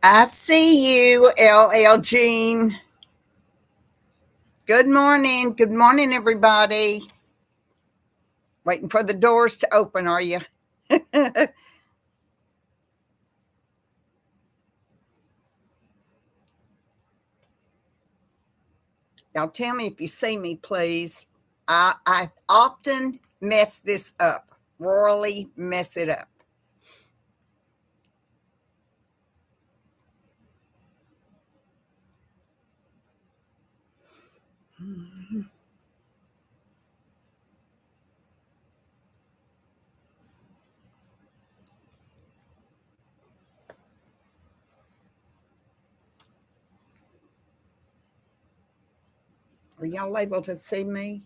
I see you, LL Jean. Good morning. Good morning, everybody. Waiting for the doors to open, are you? Y'all tell me if you see me, please. I often mess this up, royally mess it up. Are y'all able to see me?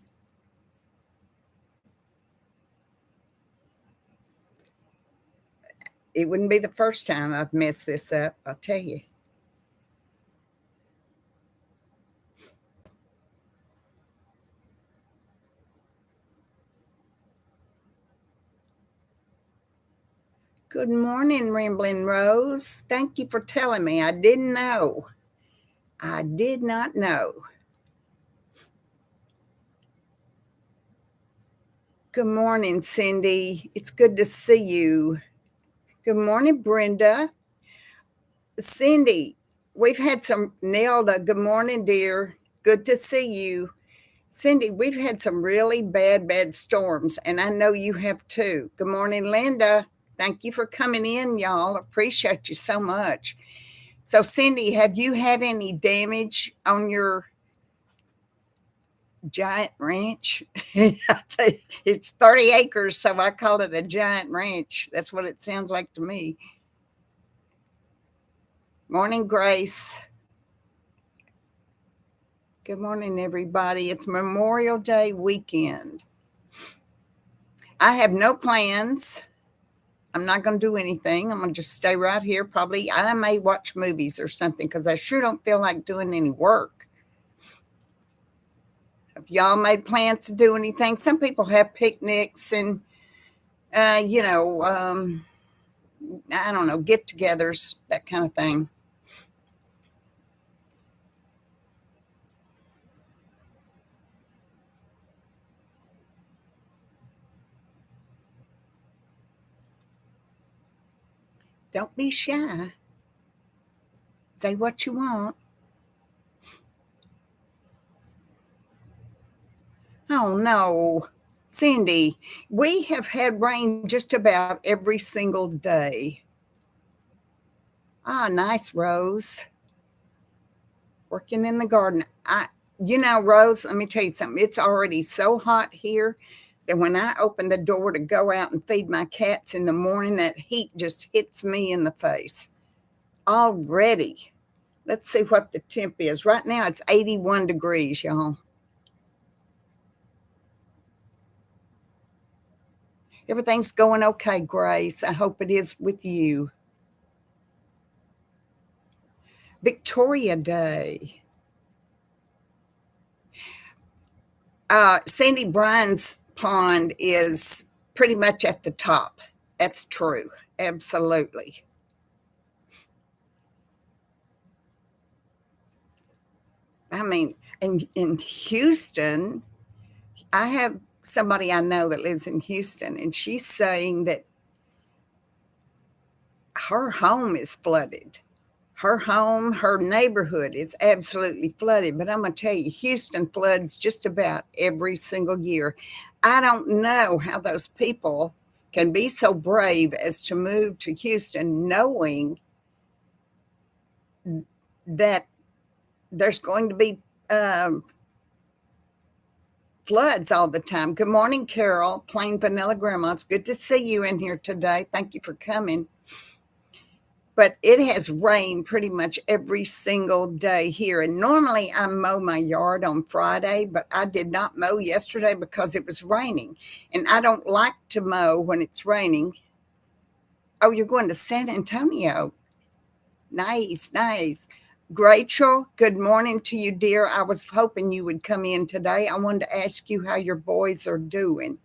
It wouldn't be the first time I've messed this up, I'll tell you. Good morning, Rambling Rose. Thank you for telling me. I didn't know. I did not know. Good morning, Cindy. It's good to see you. Good morning, Brenda. Cindy, we've had some Nelda. Good morning, dear. Good to see you. Cindy, we've had some really bad storms, and I know you have too. Good morning, Linda. Thank you for coming in, y'all. Appreciate you so much. So, Cindy, have you had any damage on your giant ranch? It's 30 acres, so I call it a giant ranch. That's what it sounds like to me. Morning, Grace. Good morning, everybody. It's Memorial Day weekend. I have no plans. I'm not going to do anything. I'm going to just stay right here. Probably I may watch movies or something because I sure don't feel like doing any work. Have y'all made plans to do anything? Some people have picnics and, uh, you know, um, I don't know, get togethers, that kind of thing. Don't be shy. Say what you want. Oh, no. Cindy, we have had rain just about every single day. Ah, nice, Rose. Working in the garden. Rose, let me tell you something. It's already so hot here that when I open the door to go out and feed my cats in the morning, that heat just hits me in the face already. Let's see what the temp is. Right now, it's 81 degrees, y'all. Everything's going okay, Grace. I hope it is with you. Victoria Day. Sandy Bryan's pond is pretty much at the top. That's true. Absolutely. I mean, in Houston, I have somebody I know that lives in Houston, and she's saying that her home is flooded. Her home, her neighborhood is absolutely flooded. But I'm going to tell you, Houston floods just about every single year. I don't know how those people can be so brave as to move to Houston knowing that there's going to be floods all the time. Good morning, Carol, plain vanilla grandma. It's good to see you in here today. Thank you for coming. But it has rained pretty much every single day here. And normally I mow my yard on Friday, but I did not mow yesterday because it was raining. And I don't like to mow when it's raining. Oh, you're going to San Antonio. Nice, nice. Rachel, good morning to you, dear. I was hoping you would come in today. I wanted to ask you how your boys are doing.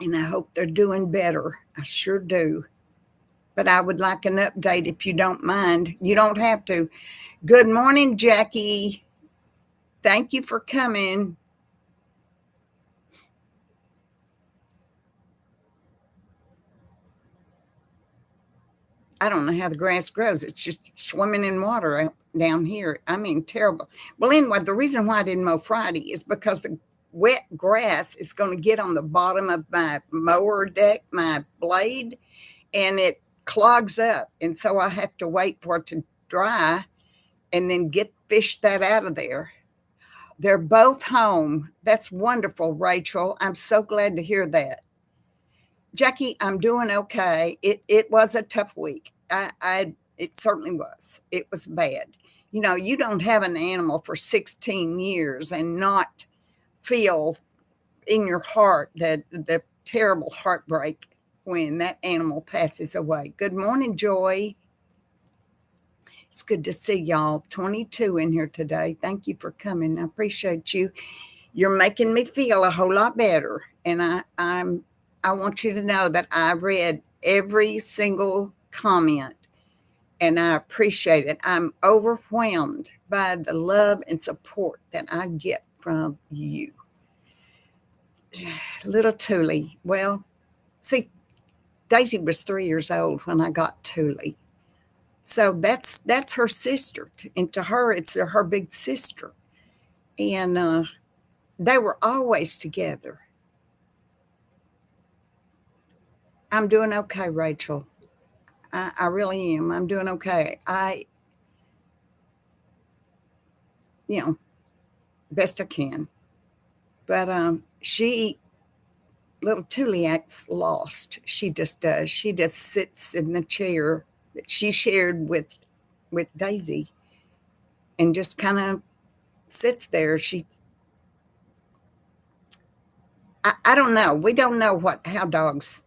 And I hope they're doing better. I sure do. but I would like an update if you don't mind. You don't have to. Good morning, Jackie. Thank you for coming. I don't know how the grass grows. It's just swimming in water down here. I mean, terrible. Well, anyway, the reason why I didn't mow Friday is because the wet grass is going to get on the bottom of my mower deck, my blade, and it clogs up. And so I have to wait for it to dry and then fish that out of there. They're both home. That's wonderful, Rachel. I'm so glad to hear that. Jackie, I'm doing okay. It was a tough week. It certainly was. It was bad. You know, you don't have an animal for 16 years and not feel in your heart the terrible heartbreak when that animal passes away. Good morning, Joy. It's good to see y'all. 22 in here today. Thank you for coming. I appreciate you. You're making me feel a whole lot better. And I want you to know that I read every single comment and I appreciate it. I'm overwhelmed by the love and support that I get from you. Little Thule. Well, see, Daisy was 3 years old when I got Thule. So that's her sister. And to her, it's her big sister. And they were always together. I'm doing okay, Rachel. I really am. I'm doing okay. Best I can. But little Thule acts lost. She just does. She just sits in the chair that she shared with Daisy and just kind of sits there. I don't know. We don't know how dogs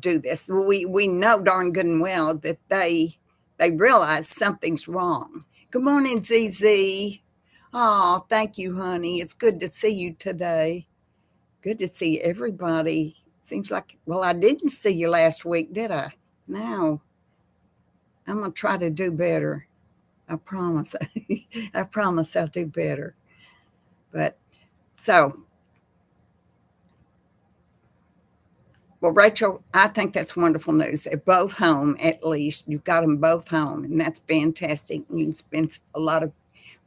do this. We know darn good and well that they realize something's wrong. Good morning, ZZ. Oh, thank you, honey. It's good to see you today. Good to see everybody. Seems like, well, I didn't see you last week, did I? No. I'm going to try to do better. I promise. I promise I'll do better. But so, well, Rachel, I think that's wonderful news. They're both home, at least. You've got them both home, and that's fantastic. You can spend a lot of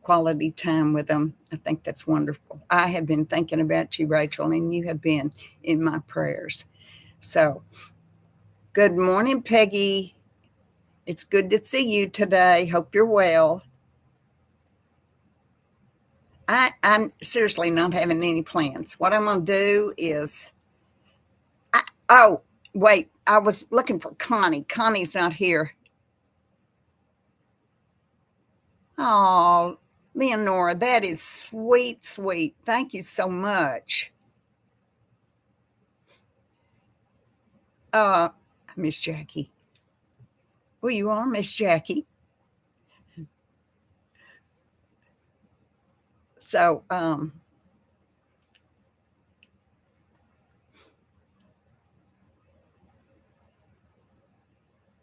quality time with them. I think that's wonderful. I have been thinking about you, Rachel, and you have been in my prayers. So, good morning, Peggy. It's good to see you today. Hope you're well. I'm seriously not having any plans. What I'm going to do is, oh, wait, I was looking for Connie. Connie's not here. Oh, Leonora, that is sweet, sweet. Thank you so much. Miss Jackie. Well, you are Miss Jackie. So,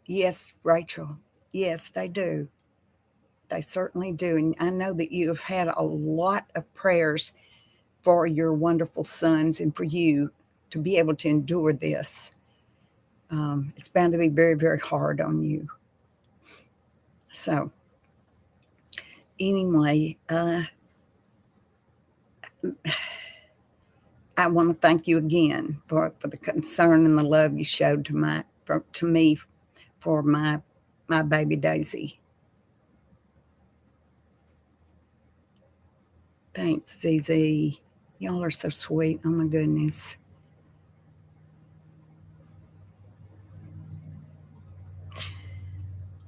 yes, Rachel. Yes, they do. They certainly do. And I know that you have had a lot of prayers for your wonderful sons and for you to be able to endure this. It's bound to be very, very hard on you. So, anyway, I want to thank you again for the concern and the love you showed to me for my baby Daisy. Thanks, ZZ. Y'all are so sweet. Oh my goodness.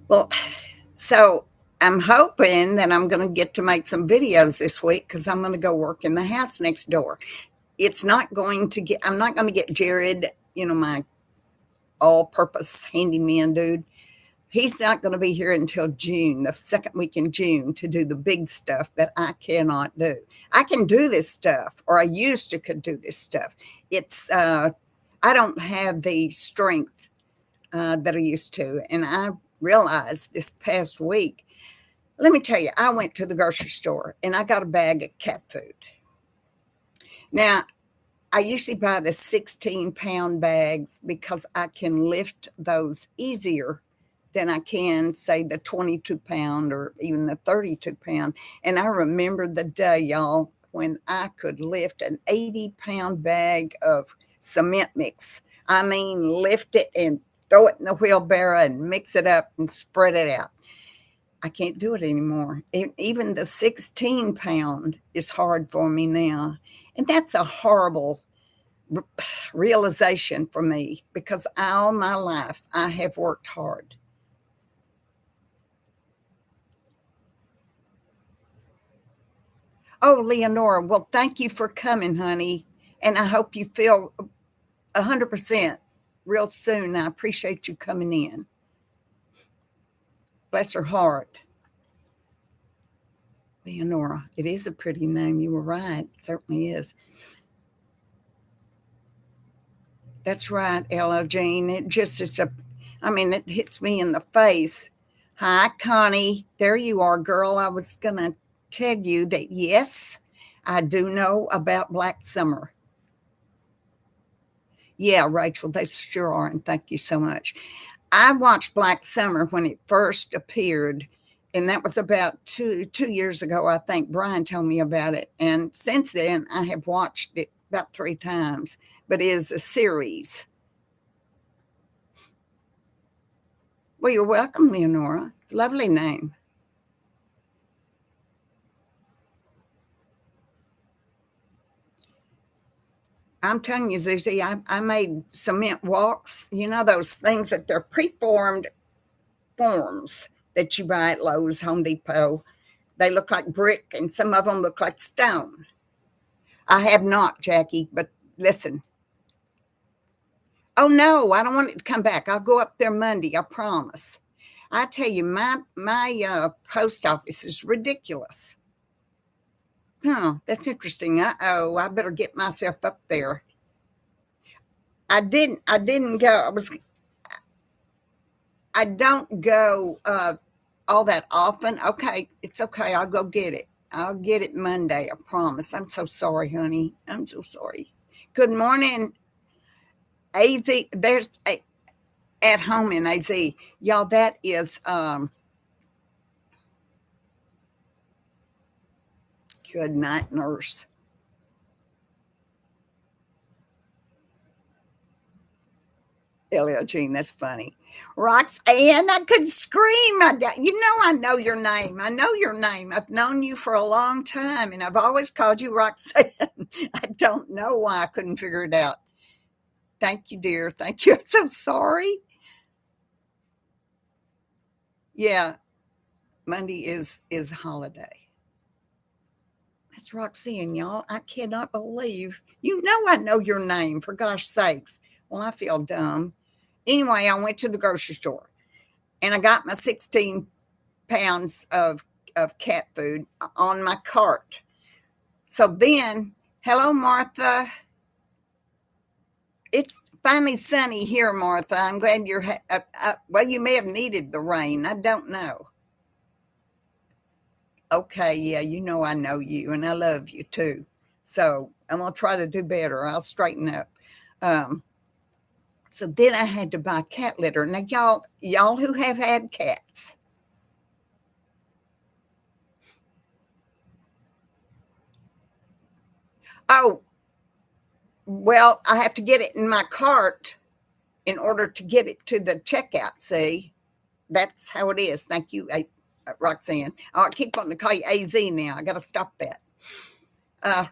Well, so I'm hoping that I'm going to get to make some videos this week because I'm going to go work in the house next door. I'm not going to get Jared, my all-purpose handyman dude. He's not going to be here until June, the second week in June, to do the big stuff that I cannot do. I can do this stuff, or I used to could do this stuff. I don't have the strength that I used to. And I realized this past week, let me tell you, I went to the grocery store and I got a bag of cat food. Now, I usually buy the 16-pound bags because I can lift those easier than I can, say, the 22-pound or even the 32-pound. And I remember the day, y'all, when I could lift an 80-pound bag of cement mix. I mean, lift it and throw it in the wheelbarrow and mix it up and spread it out. I can't do it anymore. Even the 16-pound is hard for me now. And that's a horrible realization for me because all my life I have worked hard. Oh, Leonora, well, thank you for coming, honey. And I hope you feel 100% real soon. I appreciate you coming in. Bless her heart. Leonora, it is a pretty name. You were right. It certainly is. That's right, Ella Jean. It just is it hits me in the face. Hi, Connie. There you are, girl. I was going to tell you that, yes, I do know about Black Summer. Yeah, Rachel, they sure are. And thank you so much. I watched Black Summer when it first appeared. And that was about two years ago, I think. Brian told me about it. And since then, I have watched it about 3 times. But it is a series. Well, you're welcome, Leonora. Lovely name. I'm telling you, Zuzi, I made cement walks. You know those things that they're preformed forms that you buy at Lowe's, Home Depot. They look like brick, and some of them look like stone. I have not, Jackie, but listen. Oh no, I don't want it to come back. I'll go up there Monday. I promise. I tell you, my post office is ridiculous. Huh, that's interesting. Uh-oh, I better get myself up there. I didn't go. I don't go all that often. Okay, it's okay. I'll go get it. I'll get it Monday. I promise. I'm so sorry, honey. I'm so sorry. Good morning, AZ. There's a, at home in AZ. Y'all, that is good night, nurse. Elio Jean, that's funny. Roxanne, I could scream. I know your name. I know your name. I've known you for a long time, and I've always called you Roxanne. I don't know why I couldn't figure it out. Thank you, dear. Thank you. I'm so sorry. Yeah, Monday is a holiday. That's Roxanne, y'all. I cannot believe I know your name. For gosh sakes. Well, I feel dumb. Anyway, I went to the grocery store and I got my 16 pounds of cat food on my cart. So then, hello, Martha. It's finally sunny here, Martha. I'm glad you're, well, you may have needed the rain. I don't know. Okay, yeah, I know you and I love you too. So I'm going to try to do better. I'll straighten up. Um, so then I had to buy cat litter. Now, y'all who have had cats, oh, well, I have to get it in my cart in order to get it to the checkout. See, that's how it is. Thank you, Roxanne. Oh, I keep wanting to call you AZ now. I got to stop that.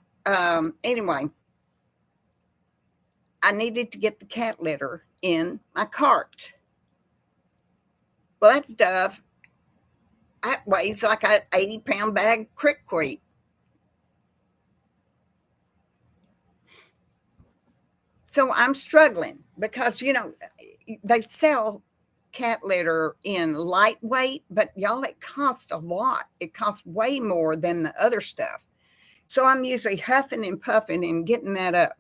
Anyway, I needed to get the cat litter in my cart. Well, that stuff that weighs like an 80-pound bag Crick. So I'm struggling because, they sell cat litter in lightweight, but y'all, it costs a lot. It costs way more than the other stuff. So I'm usually huffing and puffing and getting that up.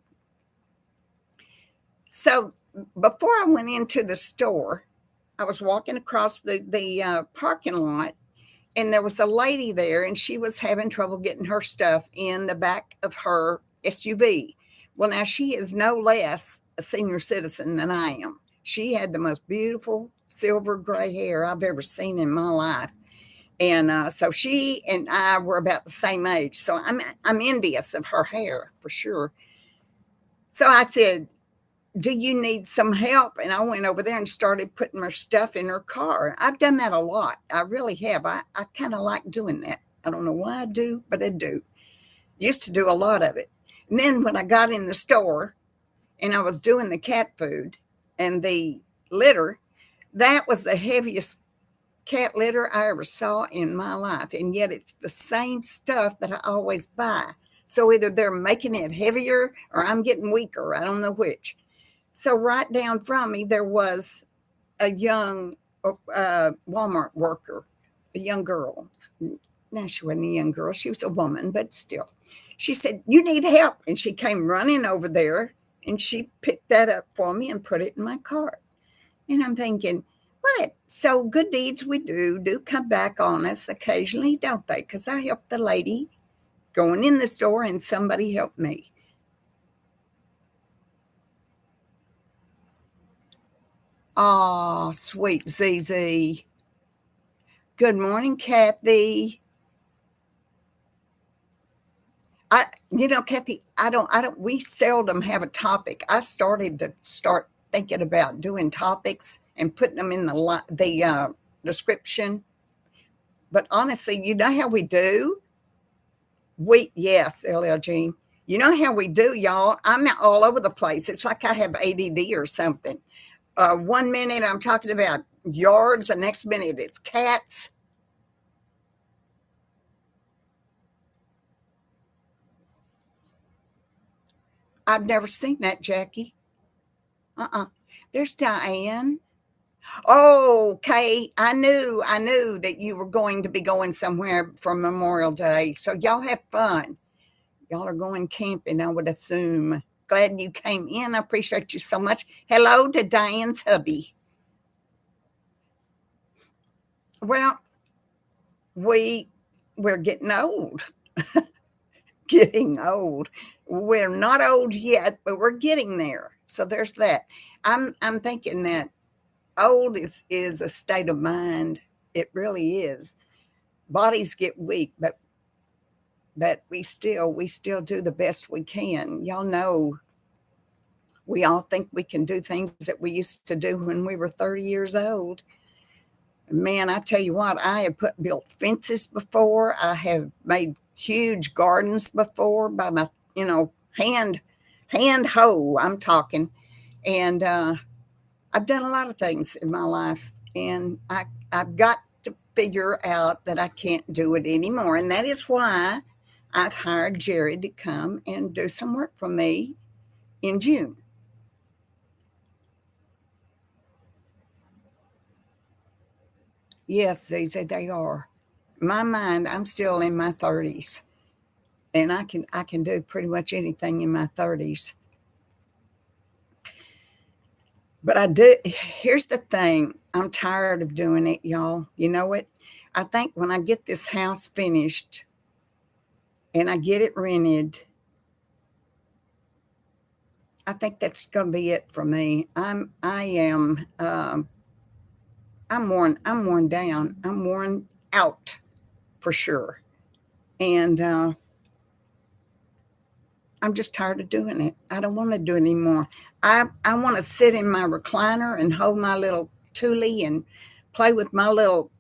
So before I went into the store, I was walking across the parking lot, and there was a lady there, and she was having trouble getting her stuff in the back of her SUV. Well, now she is no less a senior citizen than I am. She had the most beautiful silver gray hair I've ever seen in my life. And so she and I were about the same age. So I'm envious of her hair for sure. So I said, "Do you need some help?" And I went over there and started putting her stuff in her car. I've done that a lot. I really have. I kind of like doing that. I don't know why I do, but I do. Used to do a lot of it. And then when I got in the store and I was doing the cat food and the litter, that was the heaviest cat litter I ever saw in my life. And yet it's the same stuff that I always buy. So either they're making it heavier or I'm getting weaker. I don't know which. So right down from me, there was a young Walmart worker, a young girl. No, she wasn't a young girl. She was a woman, but still. She said, "You need help." And she came running over there and she picked that up for me and put it in my cart. And I'm thinking, what? So good deeds we do come back on us occasionally, don't they? Because I helped the lady going in the store and somebody helped me. Oh, sweet ZZ. Good morning, Kathy. Kathy, we seldom have a topic. I started to start thinking about doing topics and putting them in the description. But honestly, you know how we do? Yes, LLG. You know how we do, y'all? I'm all over the place. It's like I have ADD or something. 1 minute I'm talking about yards, the next minute it's cats. I've never seen that, Jackie. There's Diane. Oh, okay. I knew that you were going to be going somewhere for Memorial Day. So y'all have fun. Y'all are going camping, I would assume. Glad you came in. I appreciate you so much. Hello to Diane's hubby. Well, we're getting old. Getting old. We're not old yet, but we're getting there. So there's that. I'm thinking that old is a state of mind. It really is. Bodies get weak, but we still do the best we can. Y'all know we all think we can do things that we used to do when we were 30 years old. Man, I tell you what, I have built fences before. I have made huge gardens before by my, hand hoe, I'm talking. And I've done a lot of things in my life, and I've got to figure out that I can't do it anymore. And that is why I've hired Jerry to come and do some work for me in June. Yes, they are. My mind, I'm still in my 30s, and I can do pretty much anything in my 30s. But I do. Here's the thing. I'm tired of doing it, y'all. You know what? I think when I get this house finished and I get it rented, I think that's going to be it for me. I'm worn down. I'm worn out for sure. And I'm just tired of doing it. I don't want to do it anymore. I want to sit in my recliner and hold my little Thule and play with my little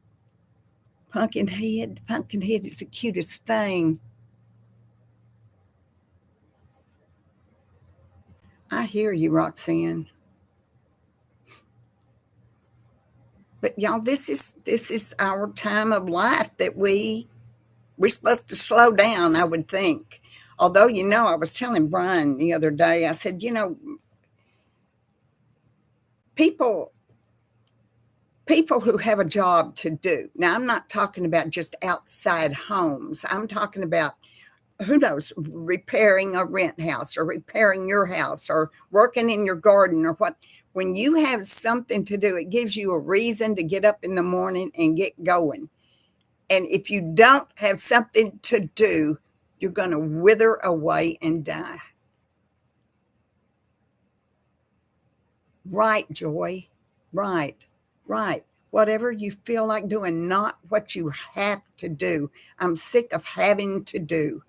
pumpkin head. The pumpkin head is the cutest thing. I hear you, Roxanne. But y'all, this is our time of life that we're supposed to slow down, I would think. Although, I was telling Brian the other day, I said, people people who have a job to do. Now, I'm not talking about just outside homes. I'm talking about who knows, repairing a rent house or repairing your house or working in your garden or what. When you have something to do, it gives you a reason to get up in the morning and get going. And if you don't have something to do, you're going to wither away and die. Right, Joy. Right, right. Whatever you feel like doing, not what you have to do. I'm sick of having to do.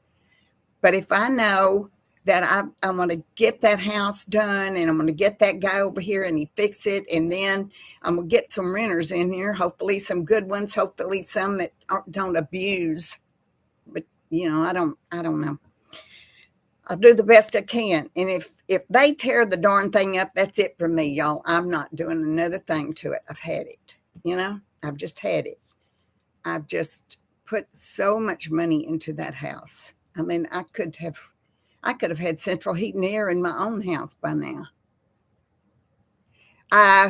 But if I know that I'm going to get that house done and I'm going to get that guy over here and he fix it, and then I'm going to get some renters in here, hopefully some good ones, hopefully some that don't abuse. But I don't know. I'll do the best I can. And if they tear the darn thing up, that's it for me, y'all. I'm not doing another thing to it. I've had it. I've just had it. I've just put so much money into that house. I mean, I could have had central heat and air in my own house by now.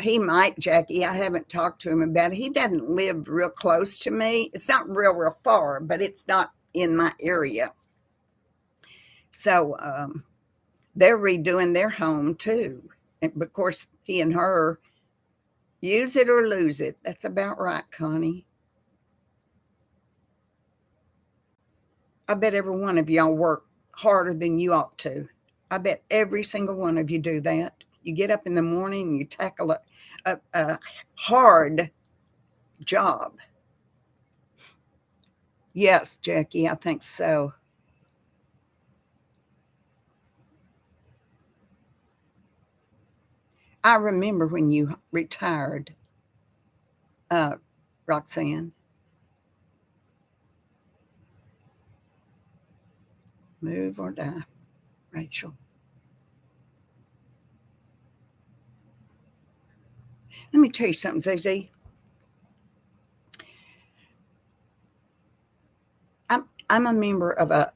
He might, Jackie. I haven't talked to him about it. He doesn't live real close to me. It's not real far, but it's not in my area. So they're redoing their home too. And of course, he and her use it or lose it. That's about right, Connie. I bet every one of y'all work harder than you ought to. I bet every single one of you do that. You get up in the morning and you tackle a hard job. Yes, Jackie, I think so. I remember when you retired, uh, Roxanne. Move or die, Rachel. Let me tell you something, ZZ. I'm a member of a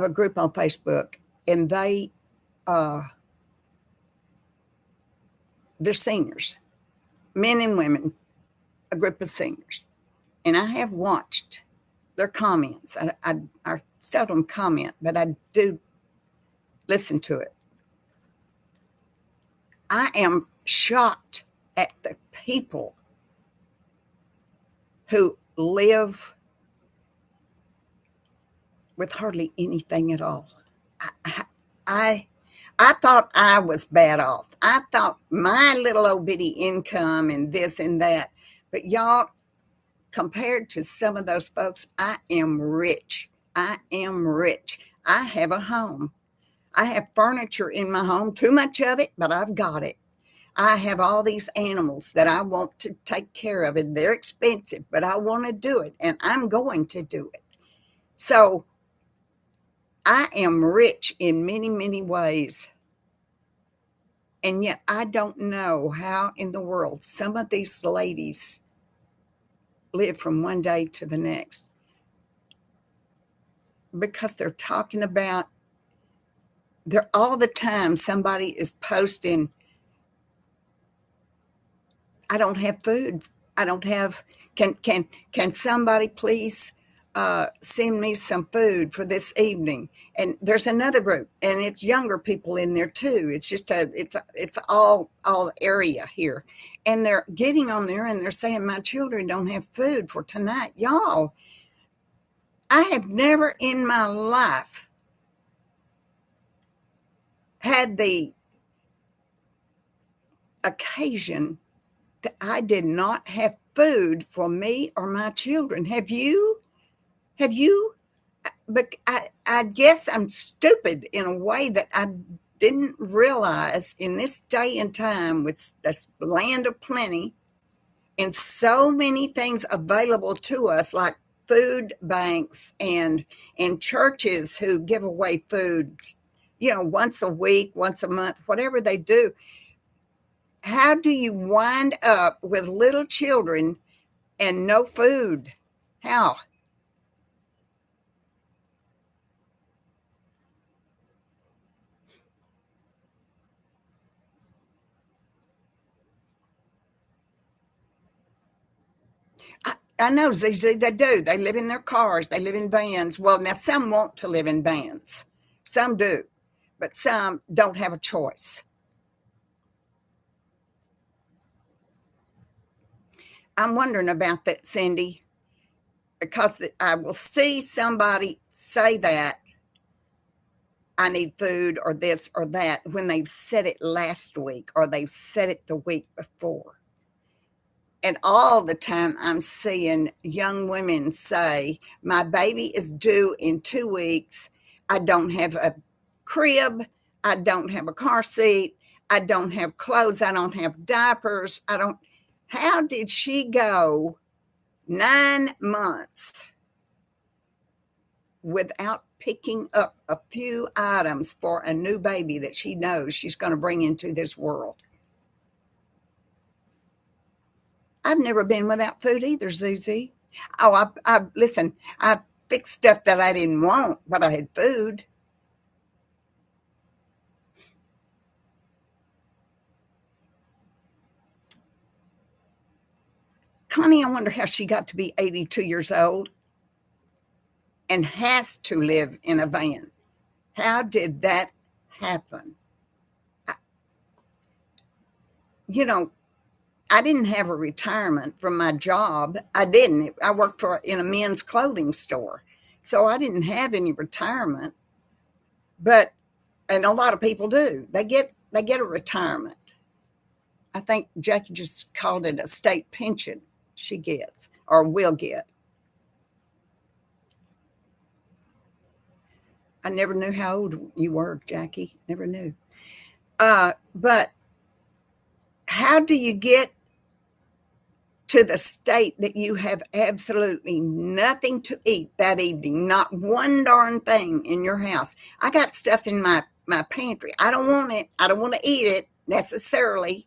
group on Facebook, and they're seniors, men and women, a group of seniors, and I have watched their comments. I seldom comment, but I do listen to it. I am shocked at the people who live with hardly anything at all. I, I, I thought I was bad off. I thought my little old bitty income and this and that, but y'all, compared to some of those folks, I am rich. I am rich. I have a home. I have furniture in my home, too much of it, but I've got it. I have all these animals that I want to take care of, and they're expensive, but I want to do it, and I'm going to do it. So I am rich in many, many ways. And yet I don't know how in the world some of these ladies live from one day to the next, because they're talking about, they're all the time somebody is posting, I don't have food. I don't have, can somebody please send me some food for this evening? And there's another group, and it's younger people in there too. It's just it's all area here, and they're getting on there and they're saying my children don't have food for tonight. Y'all, I have never in my life had the occasion that I did not have food for me or my children. Have you? Have you? But I guess I'm stupid in a way that I didn't realize in this day and time with this land of plenty and so many things available to us, like food banks and churches who give away food, once a week, once a month, whatever they do. How do you wind up with little children and no food? How? I know, ZZ, they do. They live in their cars. They live in vans. Well, now some want to live in vans. Some do, but some don't have a choice. I'm wondering about that, Cindy, because I will see somebody say that I need food or this or that when they've said it last week or they've said it the week before. And all the time I'm seeing young women say, my baby is due in 2 weeks. I don't have a crib. I don't have a car seat. I don't have clothes. I don't have diapers. I don't. How did she go 9 months without picking up a few items for a new baby that she knows she's going to bring into this world? I've never been without food either, Susie. Oh, I listen. I fixed stuff that I didn't want, but I had food. Connie, I wonder how she got to be 82 years old and has to live in a van. How did that happen? I, you know, I didn't have a retirement from my job. I didn't. I worked in a men's clothing store, so I didn't have any retirement. But and a lot of people do. They get a retirement. I think Jackie just called it a state pension she gets or will get. I never knew how old you were, Jackie. Never knew. But how do you get to the state that you have absolutely nothing to eat that evening? Not one darn thing in your house. I got stuff in my pantry. I don't want it. I don't want to eat it necessarily,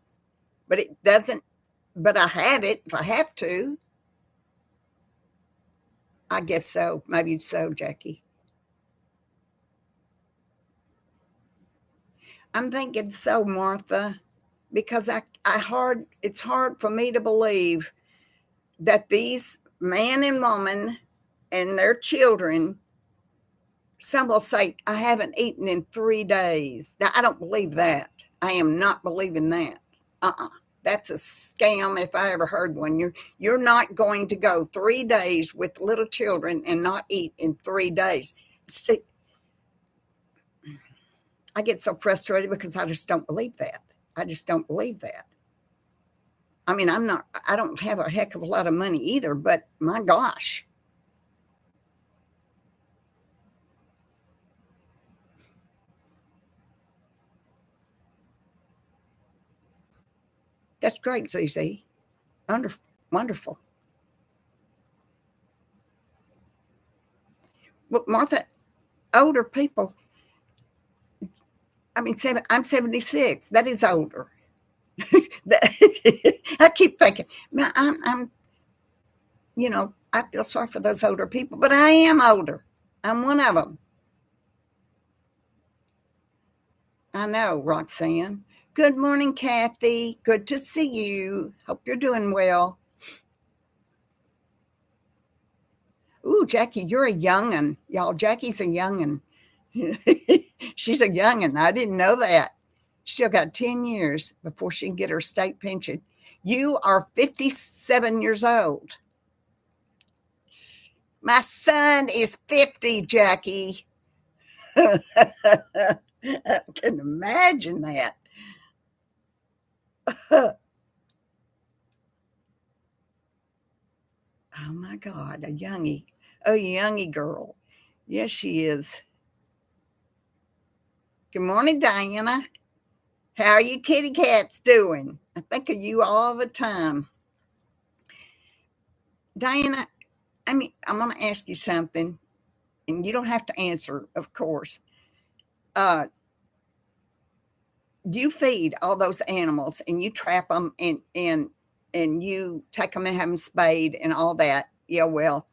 but it doesn't. But I have it if I have to. I guess so. Maybe so, Jackie. I'm thinking so, Martha, because it's hard for me to believe that these man and woman and their children, some will say, I haven't eaten in 3 days. Now, I don't believe that. I am not believing that. Uh-uh. That's a scam if I ever heard one. You're not going to go 3 days with little children and not eat in 3 days. See, I get so frustrated because I just don't believe that. I just don't believe that. I mean, I don't have a heck of a lot of money either, but my gosh. That's great, ZZ. Wonderful. Wonderful. Well, Martha, older people, I mean, I'm 76. That is older. I keep thinking, man, I feel sorry for those older people, but I am older. I'm one of them. I know, Roxanne. Good morning, Kathy. Good to see you. Hope you're doing well. Ooh, Jackie, you're a young'un. Y'all, Jackie's a young'un. She's a young'un. I didn't know that. Still got 10 years before she can get her state pension. You are 57 years old. My son is 50, Jackie. I can imagine that. Oh my God, a youngie girl. Yes, she is. Good morning, Diana. How are you kitty cats doing? I think of you all the time. Diana, I'm going to ask you something, and you don't have to answer, of course. Uh, you feed all those animals, and you trap them, and you take them and have them spayed and all that. Yeah, well,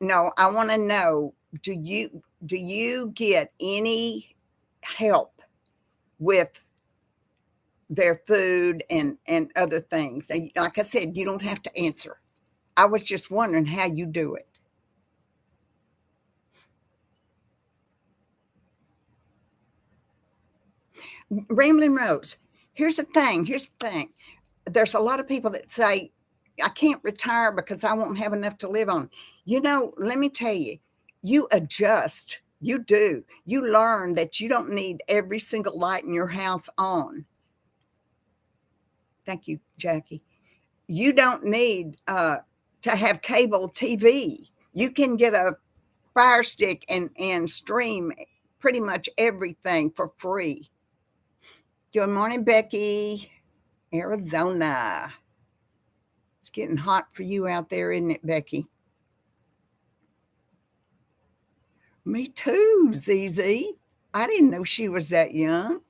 no, I want to know: do you get any help with their food and other things? Like I said, you don't have to answer. I was just wondering how you do it. Rambling Rose, here's the thing. There's a lot of people that say, "I can't retire because I won't have enough to live on." Let me tell you, you adjust. You do. You learn that you don't need every single light in your house on. Thank you, Jackie. You don't need, to have cable TV. You can get a Fire Stick and stream pretty much everything for free. Good morning, Becky, Arizona. It's getting hot for you out there, isn't it, Becky? Me too, ZZ. I didn't know she was that young.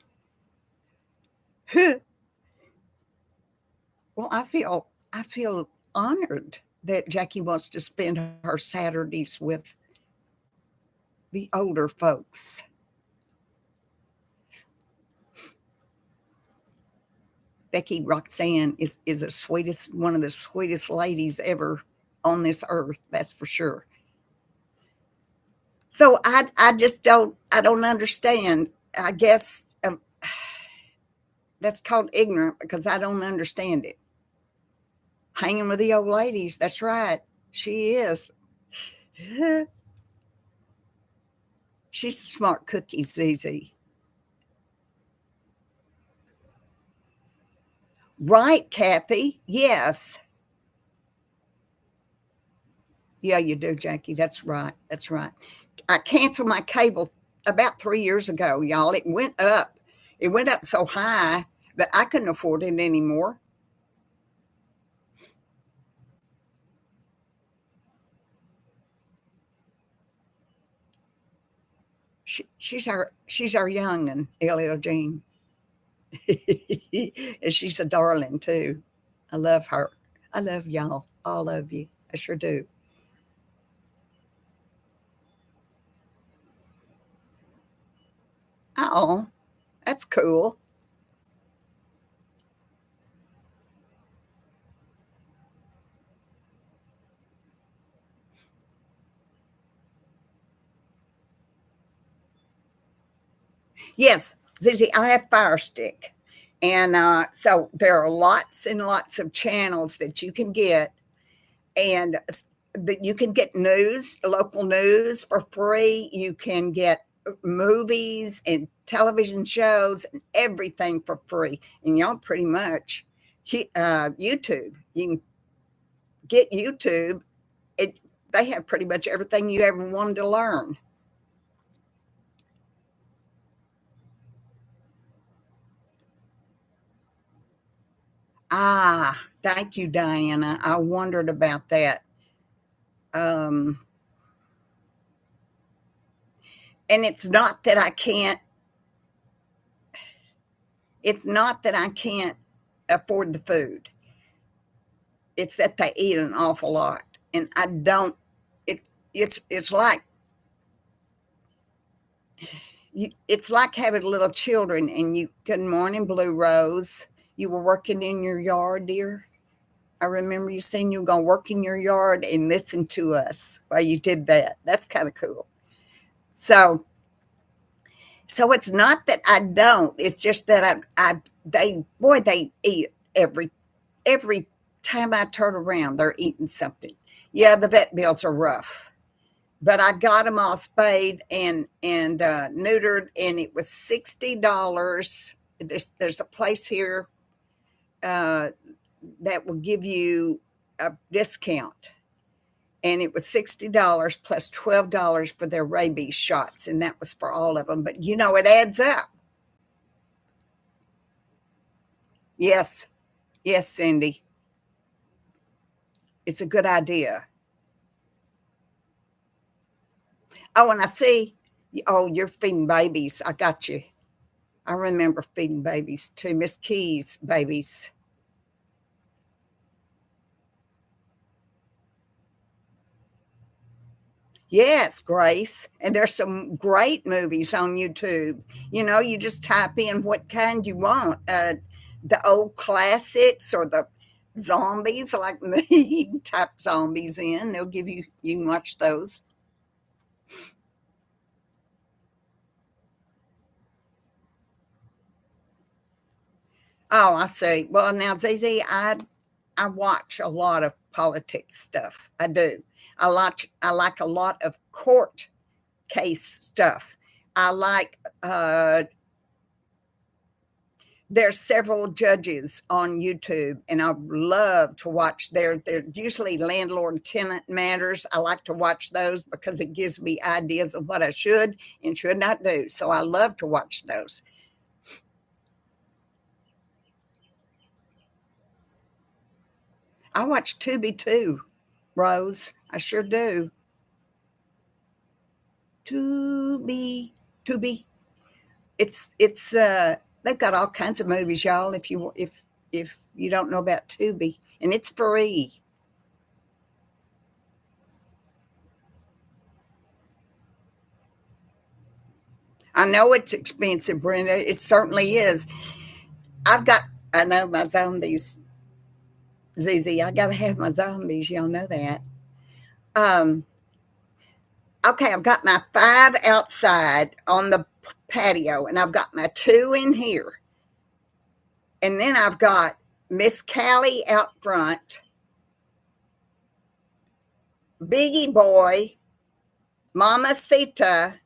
Well, I feel honored that Jackie wants to spend her Saturdays with the older folks. Becky Roxanne is the sweetest, one of the sweetest ladies ever on this earth. That's for sure. So I just don't understand. I guess that's called ignorant because I don't understand it. Hanging with the old ladies. That's right. She is. She's a smart cookie, ZZ. Right, Kathy. Yes. Yeah, you do, Jackie. That's right. That's right. I canceled my cable about 3 years ago, y'all. It went up. It went up so high that I couldn't afford it anymore. She's our young and LL Jean. And she's a darling too. I love her. I love y'all, all of you. I sure do. Oh, that's cool. Yes, Zizi, I have Fire Stick. And so there are lots and lots of channels that you can get, and that you can get news, local news for free. You can get movies and television shows and everything for free. And y'all pretty much YouTube. You can get YouTube. It They have pretty much everything you ever wanted to learn. Ah, thank you, Diana. I wondered about that. Um, and it's not that I can't afford the food. It's that they eat an awful lot. And I don't it it's like it's like having little children and you good morning, Blue Rose. You were working in your yard, dear. I remember you saying you were gonna work in your yard and listen to us while you did that. That's kind of cool. So so it's not that I don't. It's just that they eat every time I turn around, they're eating something. Yeah, the vet bills are rough, but I got them all spayed and neutered, and it was $60. There's a place here uh, that will give you a discount, and it was $60 plus $12 for their rabies shots, and that was for all of them. But it adds up. Yes, yes, Cindy, it's a good idea. Oh, and I see. Oh, you're feeding babies. I got you. I remember feeding babies too. Miss Keys babies. Yes, Grace. And there's some great movies on YouTube. You just type in what kind you want. The old classics or the zombies like me. You can type zombies in. They'll give you, you can watch those. Oh, I see. Well, now, ZZ, I watch a lot of politics stuff. I do. I like a lot of court case stuff. I like there's several judges on YouTube, and I love to watch they're usually landlord tenant matters. I like to watch those because it gives me ideas of what I should and should not do. So I love to watch those. I watch Tubi too, Rose. I sure do. Tubi, Tubi. It's they've got all kinds of movies, y'all. If you don't know about Tubi, and it's free. I know it's expensive, Brenda. It certainly is. I've got. I know my zombies, ZZ. I gotta have my zombies. Y'all know that. Um. Okay, I've got my 5 outside on the patio, and I've got my 2 in here, and then I've got Miss Callie out front, Biggie Boy, Mama Sita,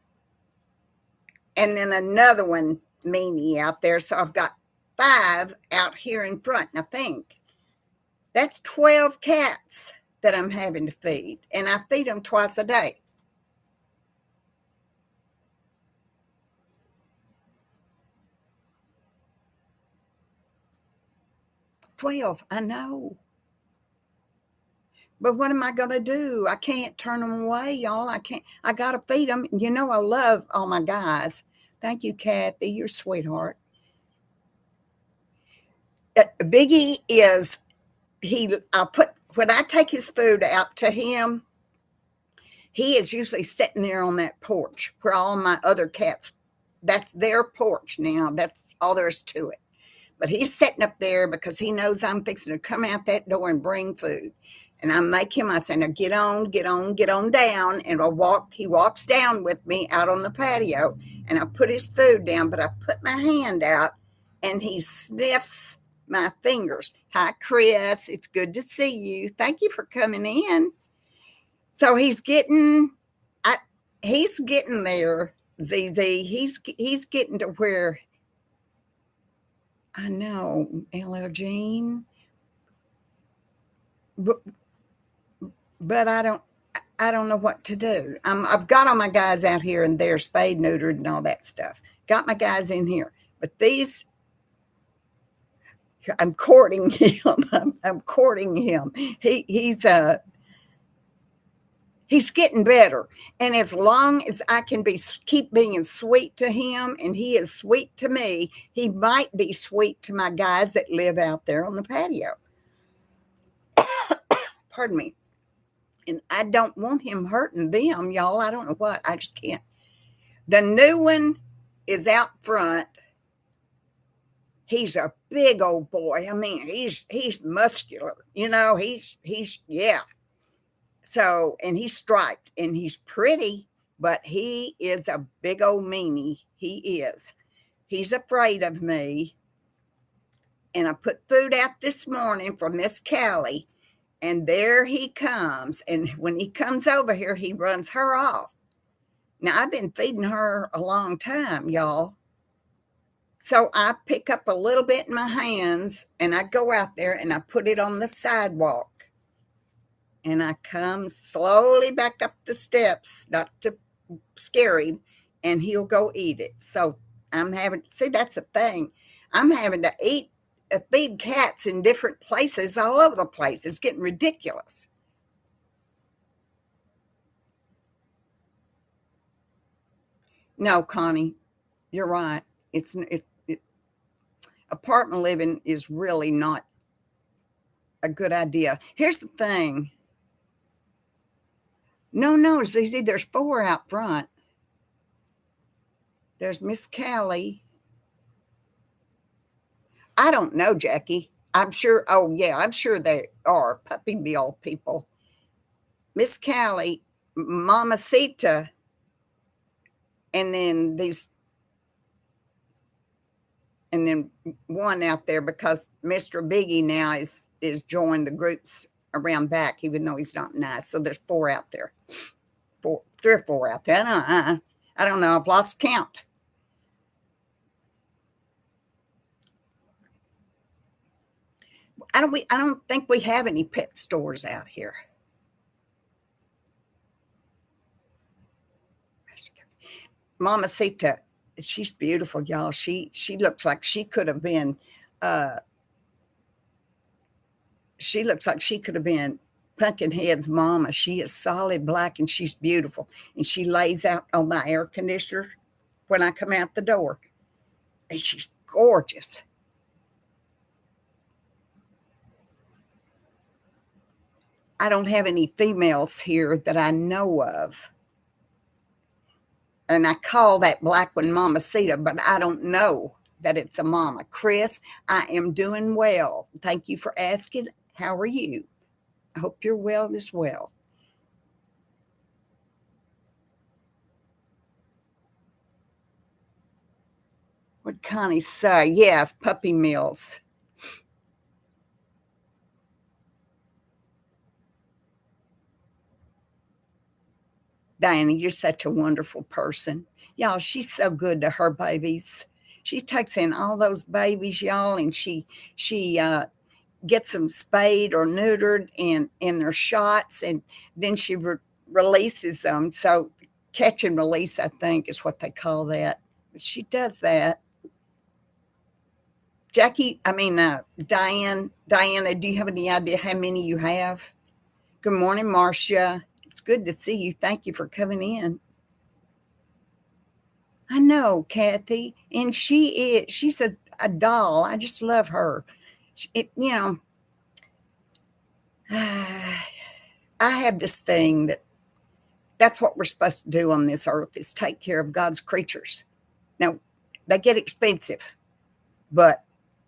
and then another one, Meanie, out there. So I've got 5 out here in front. Now think, that's 12 cats that I'm having to feed, and I feed them twice a day. 12, I know. But what am I going to do? I can't turn them away, y'all. I can't. I got to feed them. You know, I love all my guys. Thank you, Kathy. You're a sweetheart. Biggie is I put when I take his food out to him, he is usually sitting there on that porch where all my other cats. That's their porch now. That's all there is to it. But he's sitting up there because he knows I'm fixing to come out that door and bring food. And I make him, I say, now get on, get on, get on down. And he walks down with me out on the patio, and I put his food down, but I put my hand out and he sniffs my fingers. Hi, Chris. It's good to see you. Thank you for coming in. So I, he's getting there, ZZ. He's getting to where I know, Ella Jean, but but I don't know what to do. I've got all my guys out here and they're spayed, neutered, and all that stuff. Got my guys in here, but these I'm courting him. I'm courting him. He's getting better, and as long as I can keep being sweet to him, and he is sweet to me, he might be sweet to my guys that live out there on the patio. Pardon me. And I don't want him hurting them, y'all. I don't know what. I just can't. The new one is out front. He's a big old boy. I mean, he's muscular. You know, he's yeah. So, and he's striped and he's pretty, but he is a big old meanie. He is. He's afraid of me. And I put food out this morning for Miss Callie, and there he comes. And when he comes over here, he runs her off. Now, I've been feeding her a long time, y'all. So I pick up a little bit in my hands and I go out there and I put it on the sidewalk. And I come slowly back up the steps, not to scare him, and he'll go eat it. So see, that's the thing. I'm having to feed cats in different places all over the place. It's getting ridiculous. No, Connie, you're right. Apartment living is really not a good idea. Here's the thing. No, it's easy. There's 4 out front. There's Miss Callie. I don't know, Jackie. I'm sure. Oh, yeah, I'm sure they are puppy mill people. Miss Callie, Mamacita, and then these, and then one out there because Mr. Biggie now is joined the groups around back, even though he's not nice. So there's four out there, four, three or four out there. I don't know. I've lost count. I don't think we have any pet stores out here. Mamacita, she's beautiful, y'all. She looks like she could have been. Uh, she looks like she could have been Pumpkinhead's mama. She is solid black and she's beautiful. And she lays out on my air conditioner when I come out the door. And she's gorgeous. I don't have any females here that I know of. And I call that black one Mamacita, but I don't know that it's a mama. Chris, I am doing well. Thank you for asking. How are you? I hope you're well as well. What Connie say? Yes, puppy mills. Diana, you're such a wonderful person. Y'all, she's so good to her babies. She takes in all those babies, y'all, and she gets them spayed or neutered and their shots, and then she releases them. So catch and release, I think, is what they call that. She does that. Jackie, I mean, Diana, do you have any idea how many you have? Good morning, Marcia. It's good to see you. Thank you for coming in. I know, Kathy, and she's a doll. I just love her. You know, I have this thing that's what we're supposed to do on this earth is take care of God's creatures. Now, they get expensive, but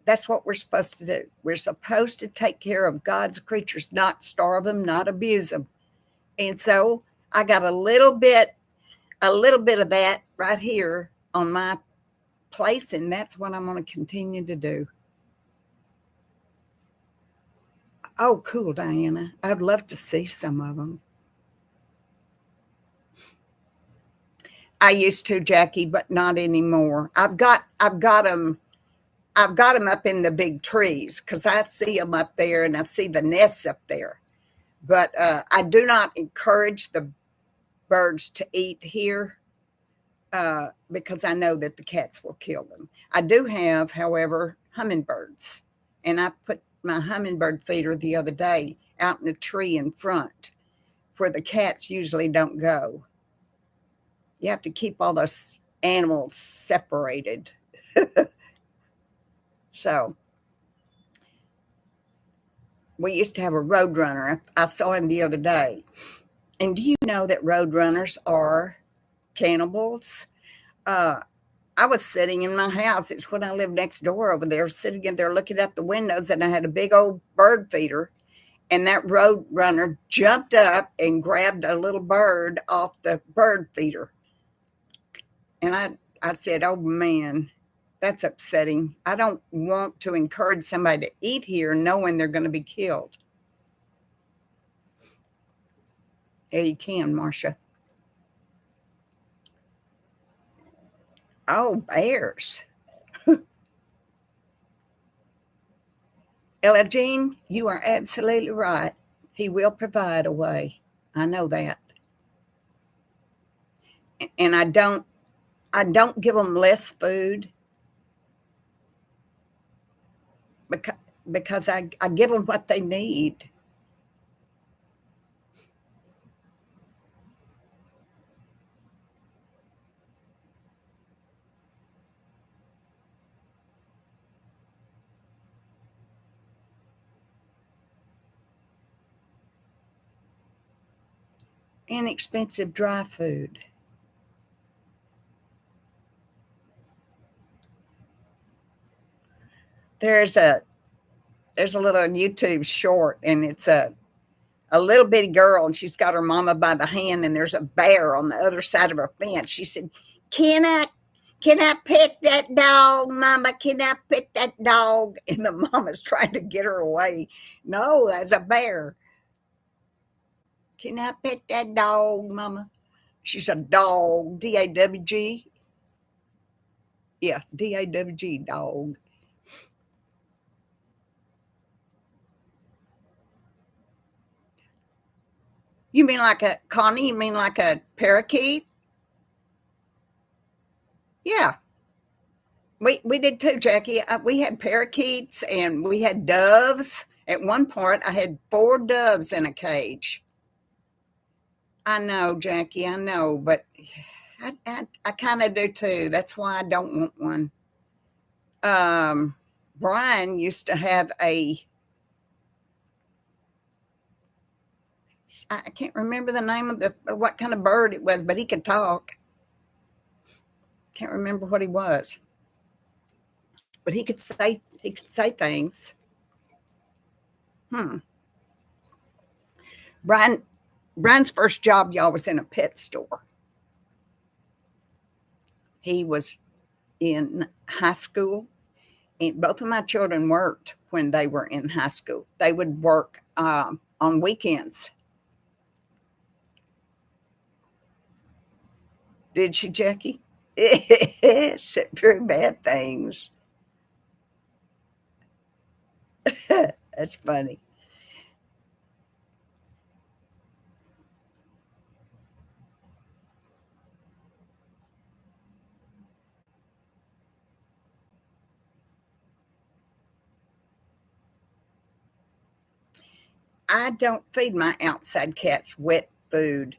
that's what we're supposed to do. We're supposed to take care of God's creatures, not starve them, not abuse them. And so I got a little bit of that right here on my place, and that's what I'm going to continue to do. Oh, cool, Diana. I'd love to see some of them. I used to, Jackie, but not anymore. I've got them up in the big trees because I see them up there and I see the nests up there. But I do not encourage the birds to eat here because I know that the cats will kill them. I do have, however, hummingbirds, and I put my hummingbird feeder the other day out in a tree in front where the cats usually don't go. You have to keep all those animals separated. So we used to have a roadrunner. I saw him the other day. And do you know that roadrunners are cannibals? Uh, I was sitting in my house. It's when I lived next door over there, sitting in there looking out the windows, and I had a big old bird feeder. And that roadrunner jumped up and grabbed a little bird off the bird feeder. And I said, oh man, that's upsetting. I don't want to encourage somebody to eat here knowing they're going to be killed. Yeah, you can, Marcia. Oh, bears. Ella Jean, you are absolutely right. He will provide a way. I know that. And I don't give them less food because I give them what they need. Inexpensive dry food. There's there's a little YouTube short, and it's a little bitty girl, and she's got her mama by the hand, and there's a bear on the other side of her fence. She said, "Can I pet that dog, Mama? Can I pet that dog?" And the mama's trying to get her away. No, that's a bear. Can I pet that dog, Mama? She's a dog, D-A-W-G. Yeah, D-A-W-G, dog. You mean like a Connie? You mean like a parakeet? Yeah, we did too, Jackie. We had parakeets and we had doves. At one point, I had 4 doves in a cage. I know, Jackie, I know, but I kind of do too. That's why I don't want one. Um, Brian used to have I can't remember the name of the what kind of bird it was, but he could talk. Can't remember what he was, but he could say things. Hmm. Brian Brian's first job, y'all, was in a pet store. He was in high school, and both of my children worked when they were in high school. They would work on weekends. Did she, Jackie? Said very bad things. That's funny. I don't feed my outside cats wet food.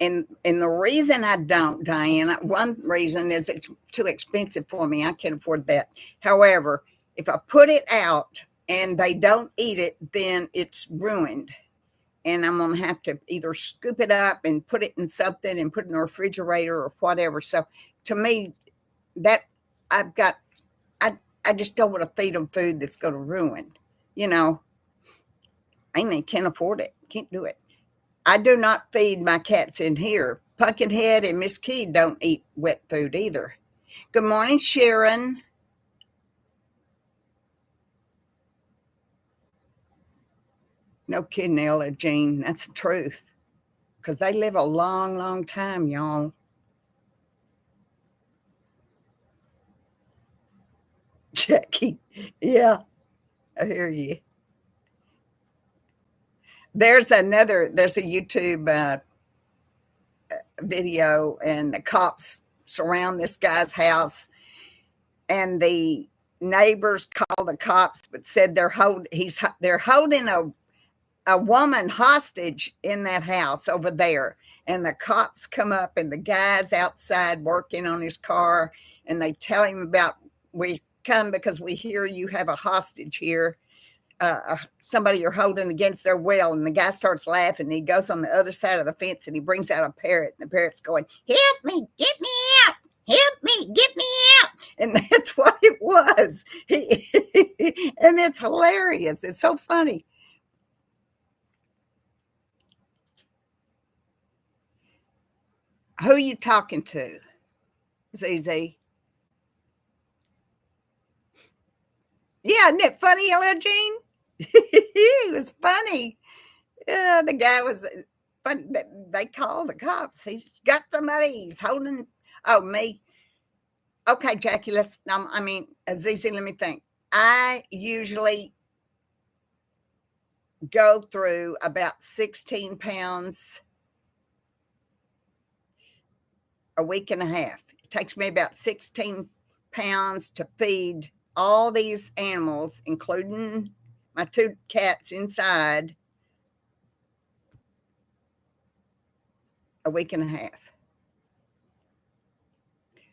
And the reason I don't, Diana, one reason is it's too expensive for me. I can't afford that. However, if I put it out and they don't eat it, then it's ruined. And I'm gonna have to either scoop it up and put it in something and put it in the refrigerator or whatever. So to me, that I've got I just don't want to feed them food that's gonna ruin. You know, I mean, can't afford it. Can't do it. I do not feed my cats in here. Pumpkinhead and Miss Key don't eat wet food either. Good morning, Sharon. No kidding, Ella Jean. That's the truth. Because they live a long, long time, y'all. Jackie. Yeah, I hear you. There's a YouTube video, and the cops surround this guy's house, and the neighbors called the cops, but said they're holding a woman hostage in that house over there. And the cops come up, and the guy's outside working on his car, and they tell him about, we come because we hear you have a hostage here, somebody you're holding against their will. And the guy starts laughing, and he goes on the other side of the fence, and he brings out a parrot, and the parrot's going, "Help me, get me out, help me, get me out." And that's what it was. And it's hilarious. It's so funny. Who you talking to, ZZ? Yeah, isn't it funny, hello, Gene? He was funny. Yeah, the guy was funny. They called the cops. He's got somebody. He's holding. Oh, me. Okay, Jackie. ZZ. Let me think. I usually go through about 16 pounds a week and a half. It takes me about 16 pounds to feed all these animals, including my 2 cats inside, a week and a half.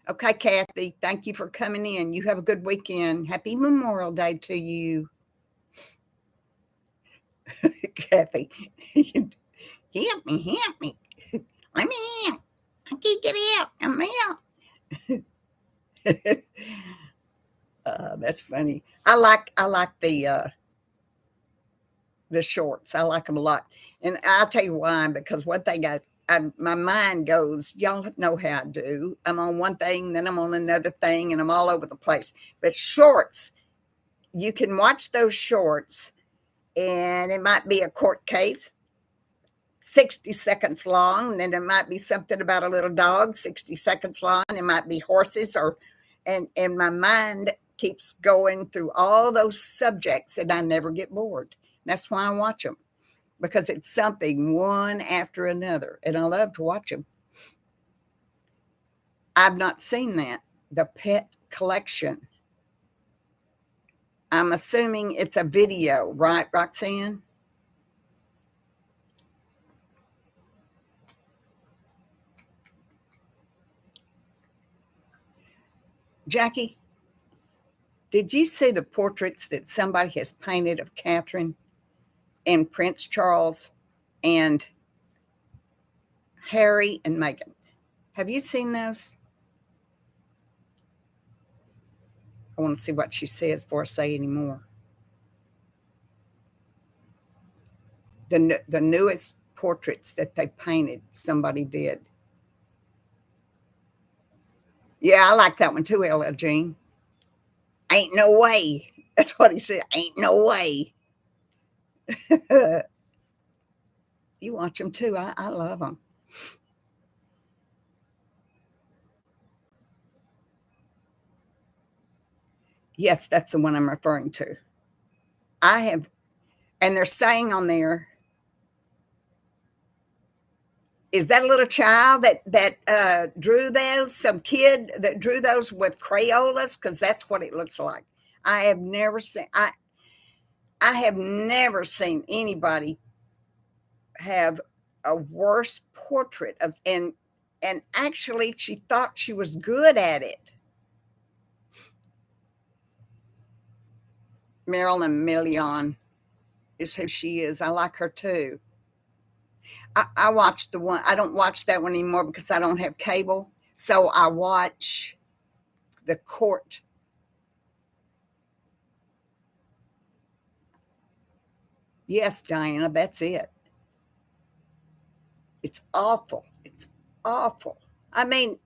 Okay, Kathy, thank you for coming in. You have a good weekend. Happy Memorial Day to you, Kathy. Help me. Let me out. I can't get out. I'm out. That's funny. I like the the shorts. I like them a lot. And I'll tell you why, because one thing my mind goes, y'all know how I do. I'm on one thing, then I'm on another thing, and I'm all over the place. But shorts, you can watch those shorts, and it might be a court case, 60 seconds long. And then it might be something about a little dog, 60 seconds long. It might be horses and my mind keeps going through all those subjects and I never get bored. That's why I watch them, because it's something one after another. And I love to watch them. I've not seen that. The Pet Collection. I'm assuming it's a video, right, Roxanne? Jackie, did you see the portraits that somebody has painted of Catherine and Prince Charles and Harry and Meghan? Have you seen those? I want to see what she says before I say any more. The newest portraits that they painted, somebody did. Yeah, I like that one too, LL Jean. Ain't no way. That's what he said. Ain't no way. You watch them too. I love them. Yes, that's the one I'm referring to. I have, and they're saying on there, is that a little child that drew those? Some kid that drew those with Crayolas? Because that's what it looks like. I have never seen. I have never seen anybody have a worse portrait of and actually she thought she was good at it. Marilyn Million is who she is. I like her too. I watched the one. I don't watch that one anymore because I don't have cable. So I watch the court. Yes, Diana, that's it. It's awful. It's awful. I mean,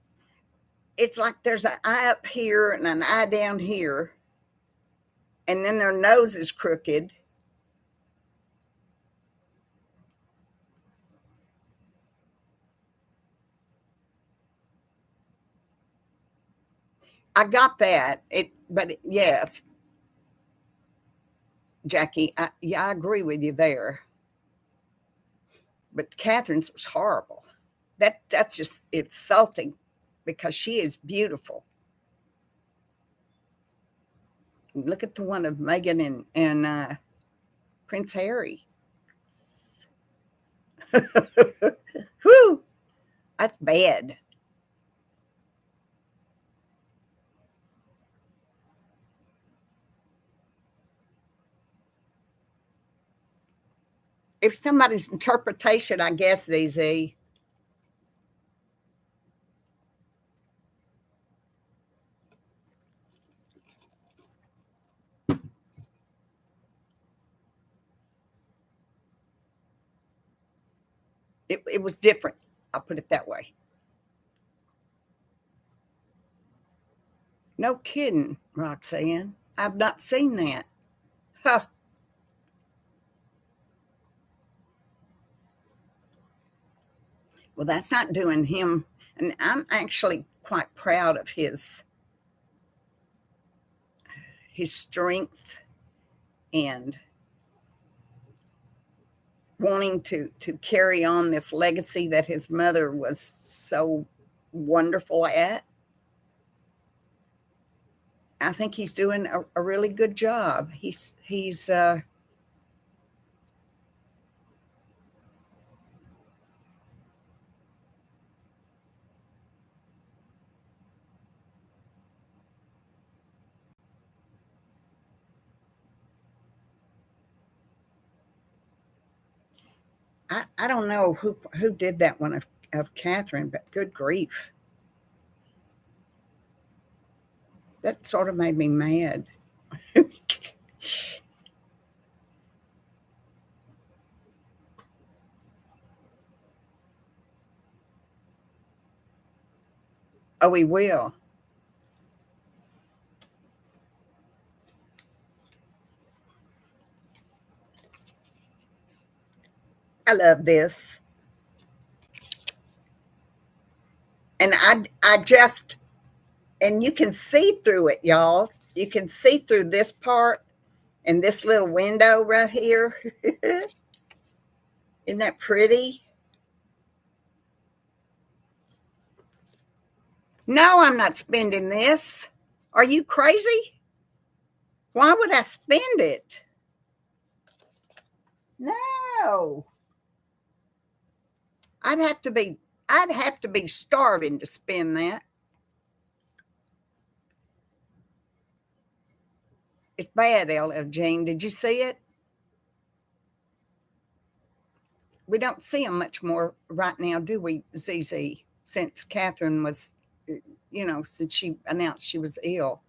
it's like there's an eye up here and an eye down here, and then their nose is crooked. I got that. Yes, Jackie, yeah, I agree with you there. But Catherine's was horrible. That's just insulting because she is beautiful. Look at the one of Meghan and Prince Harry. Whew, that's bad. If somebody's interpretation, I guess, ZZ. It was different. I'll put it that way. No kidding, Roxanne. I've not seen that. Huh. Well, that's not doing him. And I'm actually quite proud of his strength and wanting to carry on this legacy that his mother was so wonderful at. I think he's doing a really good job. He's I don't know who did that one of Catherine, but good grief, that sort of made me mad. Oh, we will. I love this. And I just, and you can see through it, y'all. You can see through this part and this little window right here. Isn't that pretty? No, I'm not spending this. Are you crazy? Why would I spend it? No. I'd have to be I'd have to be starving to spend that. It's bad, LL Jean. Did you see it? We don't see them much more right now, do we, ZZ? Since Catherine was, since she announced she was ill.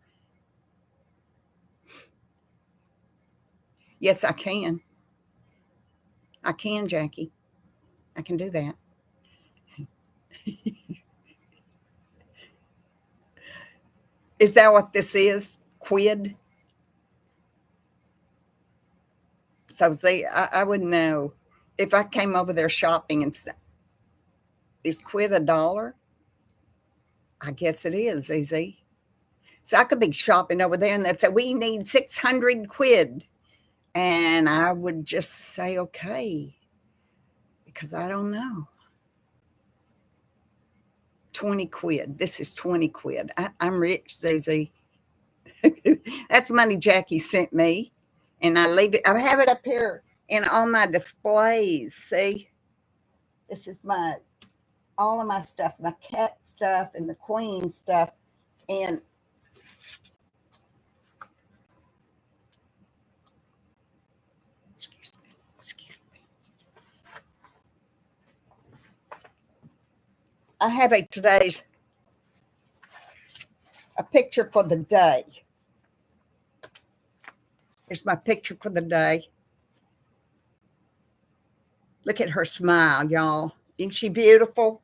Yes, I can. I can, Jackie. I can do that. Is that what this is? Quid? So, see, I wouldn't know if I came over there shopping and said, is quid $1? I guess it is, ZZ. So I could be shopping over there and they'd say, we need 600 quid. And I would just say, okay, because I don't know. 20 quid. This is 20 quid. I'm rich, Susie. That's money Jackie sent me. And I leave it, I have it up here in all my displays. See, this is all of my stuff, my cat stuff and the queen stuff. And excuse me. I have a picture for the day. Here's my picture for the day. Look at her smile, y'all. Isn't she beautiful?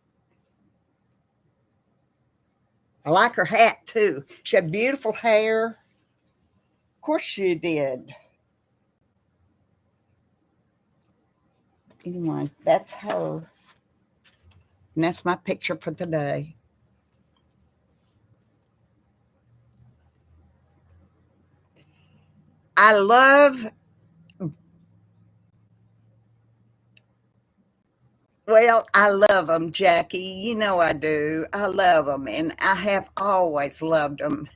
I like her hat too. She had beautiful hair. Of course she did. Anyway, that's her. And that's my picture for the day. I love them, Jackie. You know I do. I love them, and I have always loved them,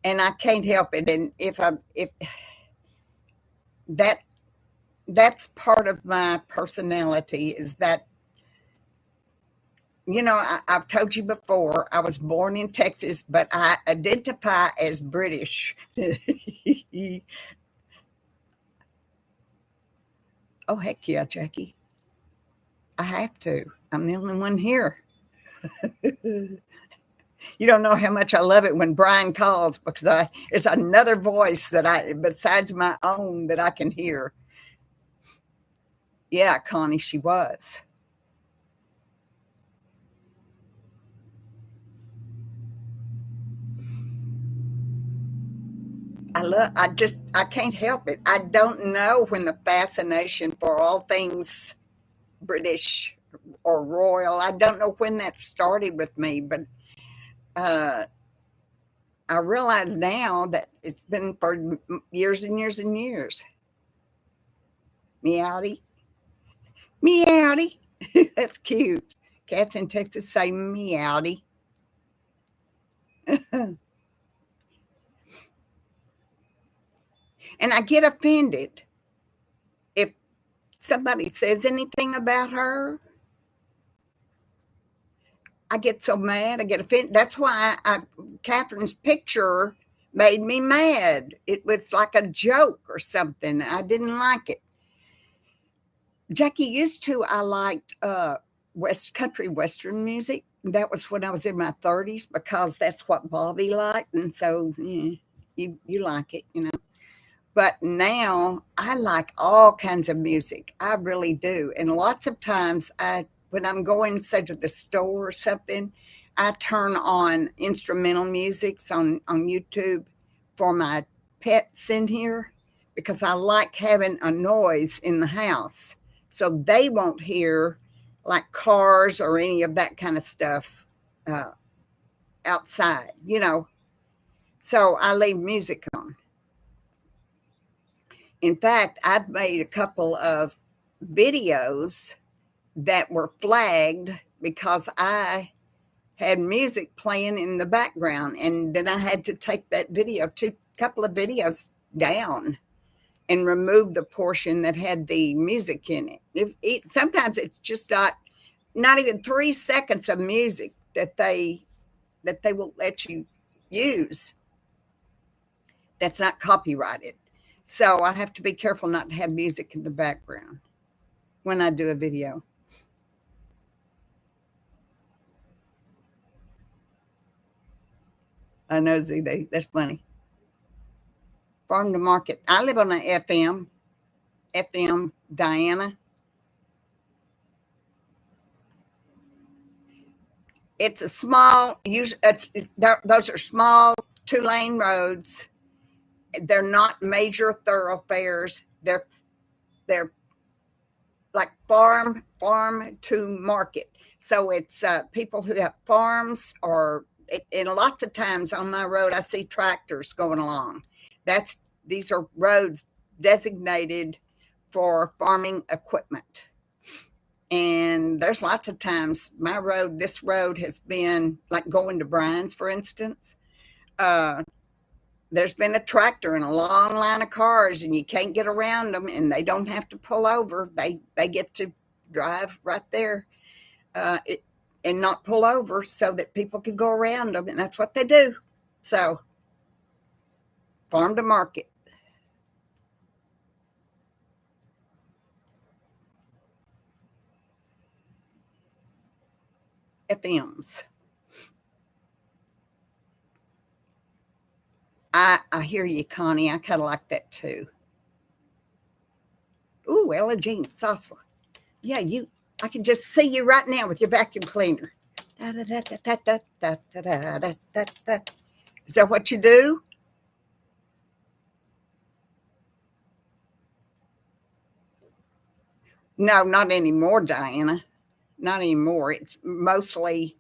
and I can't help it. And if that that's part of my personality is that I've told you before, I was born in Texas, but I identify as British. Oh, heck yeah, Jackie. I have to. I'm the only one here. You don't know how much I love it when Brian calls because it's another voice besides my own that I can hear. Yeah, Connie, she was. I can't help it. I don't know when the fascination for all things British or royal, I don't know when that started with me, but uh, I realize now that it's been for years and years and years. Meowdy. Meowdy. That's cute. Cats in Texas say meowdy. And I get offended if somebody says anything about her. I get so mad. I get offended. That's why Catherine's picture made me mad. It was like a joke or something. I didn't like it. Jackie, used to I liked country western music. That was when I was in my 30s because that's what Bobby liked, and so yeah, you like it, But now I like all kinds of music. I really do. And lots of times I when I'm going, say, to the store or something, I turn on instrumental musics on YouTube for my pets in here because I like having a noise in the house so they won't hear like cars or any of that kind of stuff uh, outside, you know. So I leave music on. In fact, I've made a couple of videos that were flagged because I had music playing in the background, and then I had to take that video, couple of videos down and remove the portion that had the music in it. Sometimes it's just not even 3 seconds of music that they will let you use. That's not copyrighted. So I have to be careful not to have music in the background when I do a video. I know, Z, that's funny. Farm to market. I live on an FM Diana. It's a small, those are small 2-lane roads. They're not major thoroughfares. They're like farm to market. So it's people who have farms, and lots of times on my road I see tractors going along. These are roads designated for farming equipment. And there's lots of times this road has been like going to Brian's, for instance. There's been a tractor and a long line of cars, and you can't get around them, and they don't have to pull over. They get to drive right there and not pull over so that people can go around them, and that's what they do. So, farm to market. FMs. I hear you, Connie. I kind of like that too. Ooh, Ella Jean salsa. Yeah, I can just see you right now with your vacuum cleaner. Is that what you do? No, not anymore, Diana. Not anymore. It's mostly,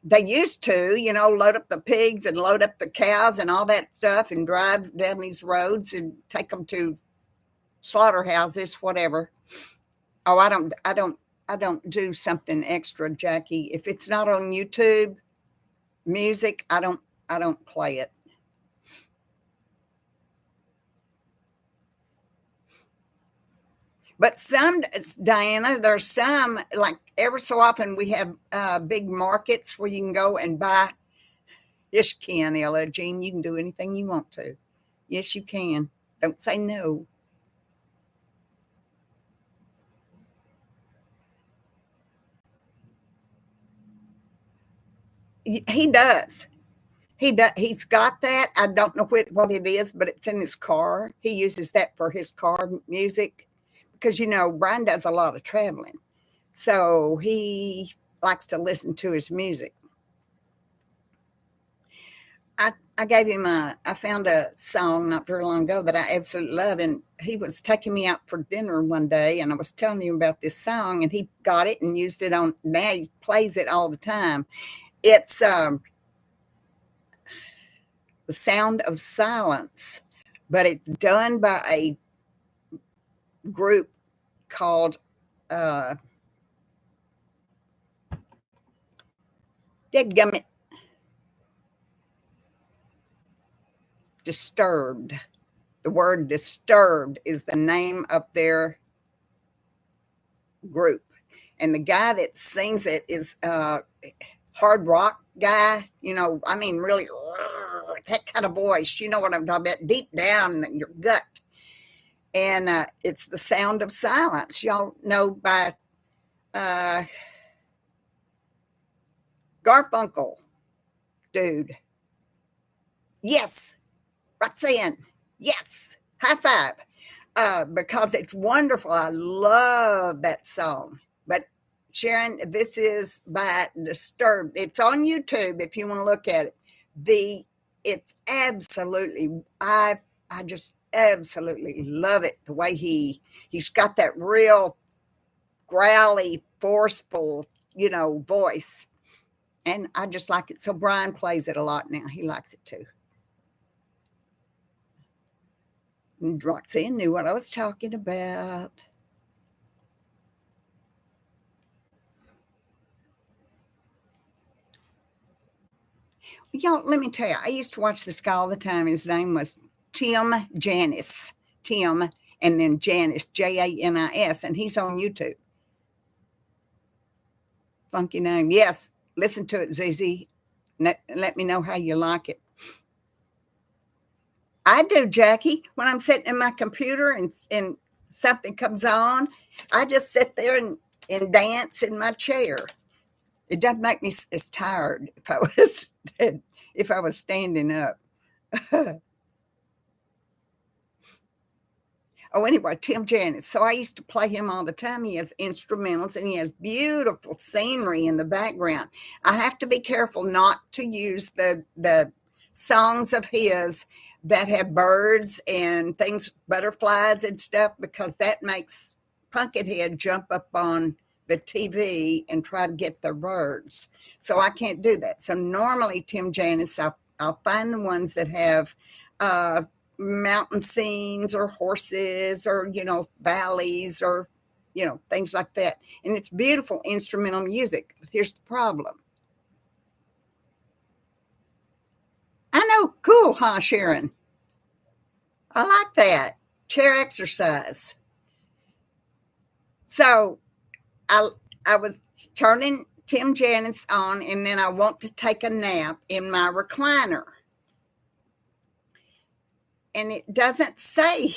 they used to, load up the pigs and load up the cows and all that stuff and drive down these roads and take them to slaughterhouses, whatever. Oh, I don't do something extra, Jackie. If it's not on YouTube music, I don't play it. But some, Diana, there's some, like ever so often we have big markets where you can go and buy. Yes, you can, Ella Jean. You can do anything you want to. Yes, you can. Don't say no. He does. He does. He's got that. I don't know what it is, but it's in his car. He uses that for his car music because Brian does a lot of traveling, so he likes to listen to his music. I gave him I found a song not very long ago that I absolutely love, and he was taking me out for dinner one day, and I was telling him about this song, and he got it and used it on. Now he plays it all the time. It's The Sound of Silence, but it's done by a group called Deadgummit Disturbed. The word Disturbed is the name of their group. And the guy that sings it is a hard rock guy, I mean, really, that kind of voice. You know what I'm talking about? Deep down in your gut. And it's The Sound of Silence. Y'all know by Garfunkel, dude. Yes, Roxanne. Yes, high five. Because it's wonderful. I love that song. But Sharon, this is by Disturbed. It's on YouTube if you want to look at it. The it's absolutely I just absolutely love it the way he's got that real growly, forceful, voice. And I just like it. So Brian plays it a lot now. He likes it too. And Roxanne knew what I was talking about. Y'all, let me tell you, I used to watch this guy all the time. His name was Tim Janis. Tim, and then Janis, Janis, and he's on YouTube. Funky name. Yes, listen to it, ZZ. Let me know how you like it. I do, Jackie. When I'm sitting in my computer and something comes on, I just sit there and dance in my chair. It doesn't make me as tired if I was standing up. Oh, anyway, Tim Janis. So I used to play him all the time. He has instrumentals and he has beautiful scenery in the background. I have to be careful not to use the songs of his that have birds and things, butterflies and stuff, because that makes Pumpkinhead jump up on the TV and try to get the birds. So I can't do that. So normally, Tim Janis, I'll find the ones that have mountain scenes or horses or valleys or things like that, and it's beautiful instrumental music. But here's the problem. I know, cool, huh, Sharon? I like that chair exercise. So i I was turning Tim Janis on, and then I want to take a nap in my recliner, and it doesn't say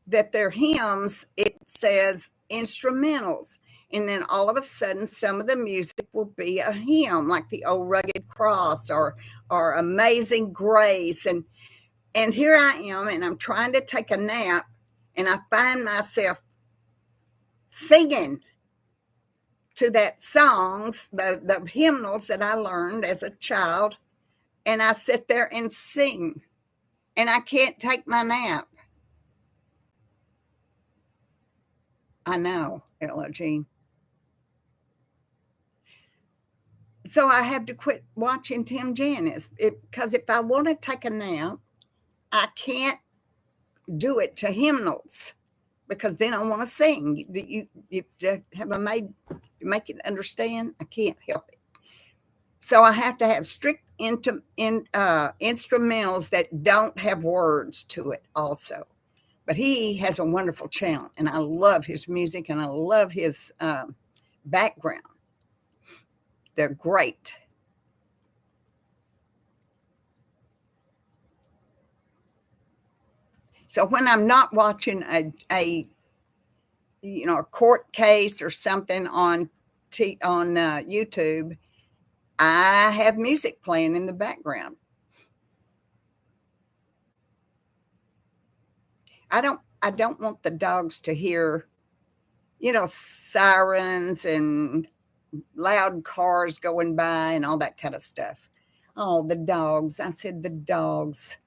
that they're hymns, it says instrumentals. And then all of a sudden, some of the music will be a hymn, like the Old Rugged Cross or Amazing Grace. And here I am, and I'm trying to take a nap, and I find myself singing to that songs, the hymnals that I learned as a child, and I sit there and sing, and I can't take my nap. I know, Ella Jean. So I have to quit watching Tim Janis because if I want to take a nap, I can't do it to hymnals because then I want to sing. You have I made you make it understand? I can't help it. So I have to have strict instrumentals that don't have words to it also. But he has a wonderful channel, and I love his music, and I love his background. They're great. So when I'm not watching a court case or something on YouTube, I have music playing in the background. I don't want the dogs to hear, sirens and loud cars going by and all that kind of stuff. Oh, the dogs. I said the dogs.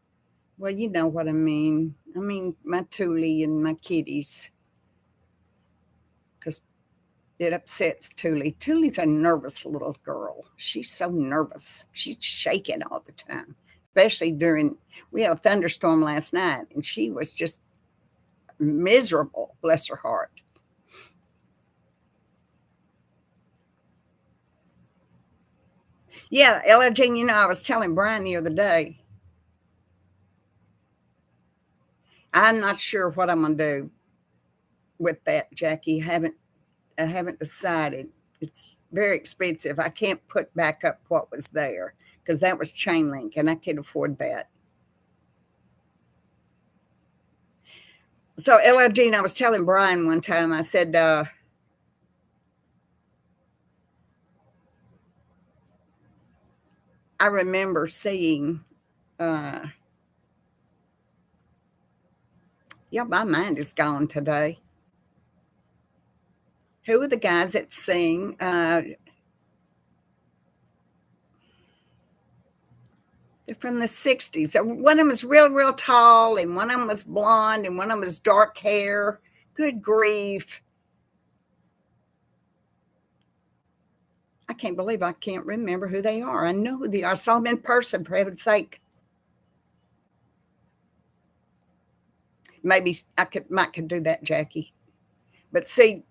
Well, you know what I mean. I mean my Thule and my kitties. Because it upsets Thule. Thule's a nervous little girl. She's so nervous. She's shaking all the time, especially we had a thunderstorm last night, and she was just miserable, bless her heart. Yeah, Ella Jean, I was telling Brian the other day, I'm not sure what I'm going to do with that, Jackie. I haven't decided. It's very expensive. I can't put back up what was there because that was chain link, and I can't afford that. So, Ella Jean, I was telling Brian one time, I said, I remember seeing, yeah, my mind is gone today. Who are the guys that sing? They're from the 60s. One of them was real, real tall, and one of them was blonde, and one of them was dark hair. Good grief. I can't believe I can't remember who they are. I know who they are. I saw them in person, for heaven's sake. Maybe I could do that, Jackie. But see,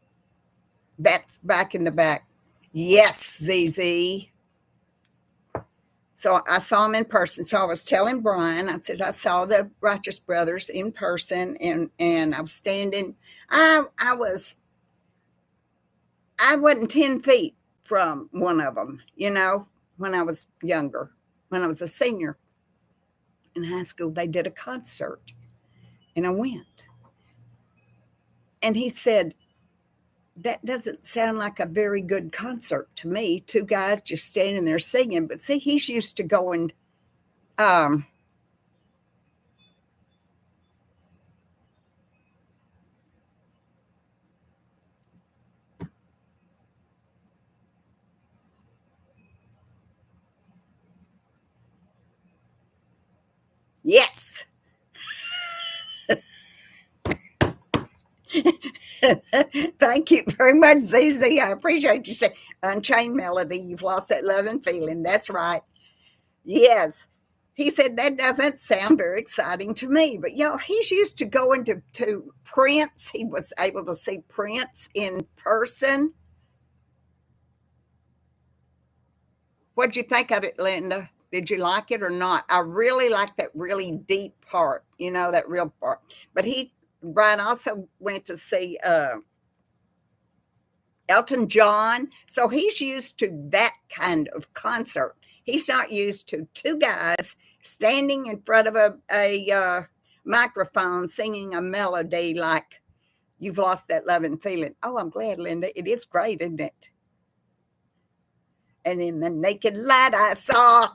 that's back in the back. Yes, ZZ. So I saw him in person. So I was telling Brian, I said I saw the Righteous Brothers in person, and I was standing. I wasn't 10 feet from one of them, when I was younger, when I was a senior in high school. They did a concert, and I went. And he said, that doesn't sound like a very good concert to me. Two guys just standing there singing. But see, he's used to going, um, yes. Thank you very much, ZZ. I appreciate you saying Unchained Melody. You've lost that love and feeling. That's right. Yes. He said that doesn't sound very exciting to me, but he's used to going to Prince. He was able to see Prince in person. What'd you think of it, Linda? Did you like it or not? I really like that really deep part, that real part. But Brian also went to see Elton John. So he's used to that kind of concert. He's not used to two guys standing in front of a microphone singing a melody like You've Lost That Love and Feeling. Oh, I'm glad, Linda. It is great, isn't it? And in the naked light I saw,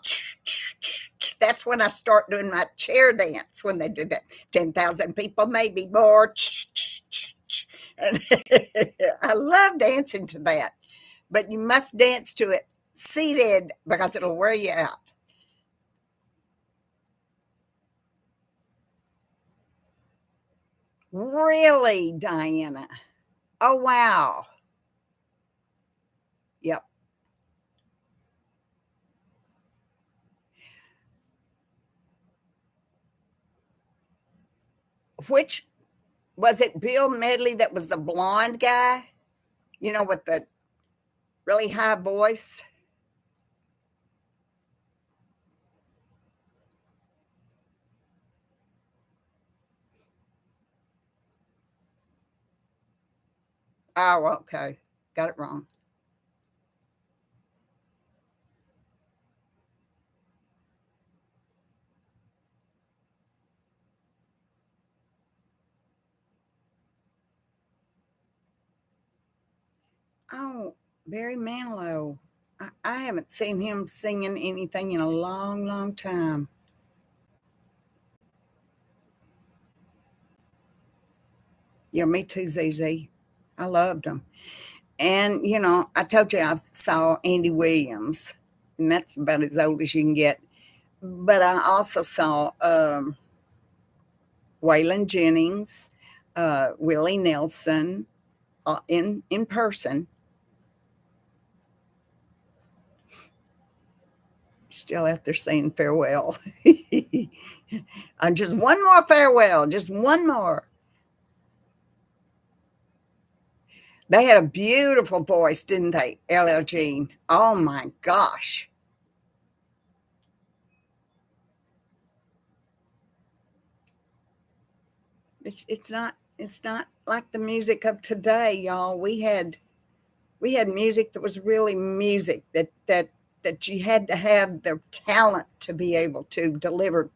that's when I start doing my chair dance, when they do that. 10,000 people, maybe more. And I love dancing to that. But you must dance to it seated because it'll wear you out. Really, Diana? Oh, wow. Yep. Which was it? Bill Medley that was the blonde guy, with the really high voice? Oh, okay. Got it wrong. Oh, Barry Manilow. I haven't seen him singing anything in a long, long time. Yeah, me too, ZZ. I loved him. And, I told you I saw Andy Williams, and that's about as old as you can get. But I also saw Waylon Jennings, Willie Nelson in person. Still out there saying farewell. Just one more farewell, just one more. They had a beautiful voice, didn't they, LL Jean? Oh my gosh. It's not like the music of today, y'all. We had music that was really music that you had to have the talent to be able to deliver.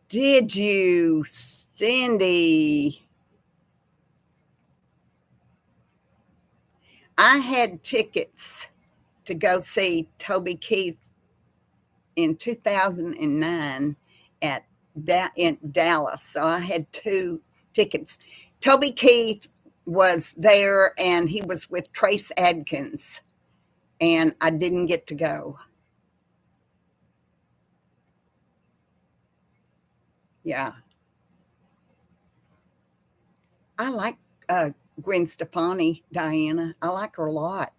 Did you, Cindy? I had tickets to go see Toby Keith in 2009 in Dallas. So I had two tickets. Toby Keith was there, and he was with Trace Adkins, and I didn't get to go. Yeah. I like Gwen Stefani, Diana. I like her a lot.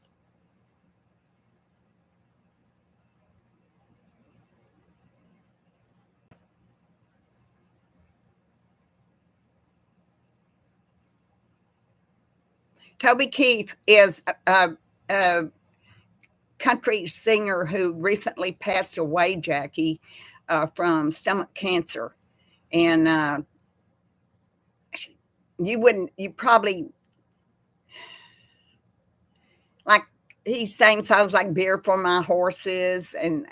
Toby Keith is a country singer who recently passed away, Jackie, from stomach cancer. And you probably, like, he sang songs like Beer for My Horses and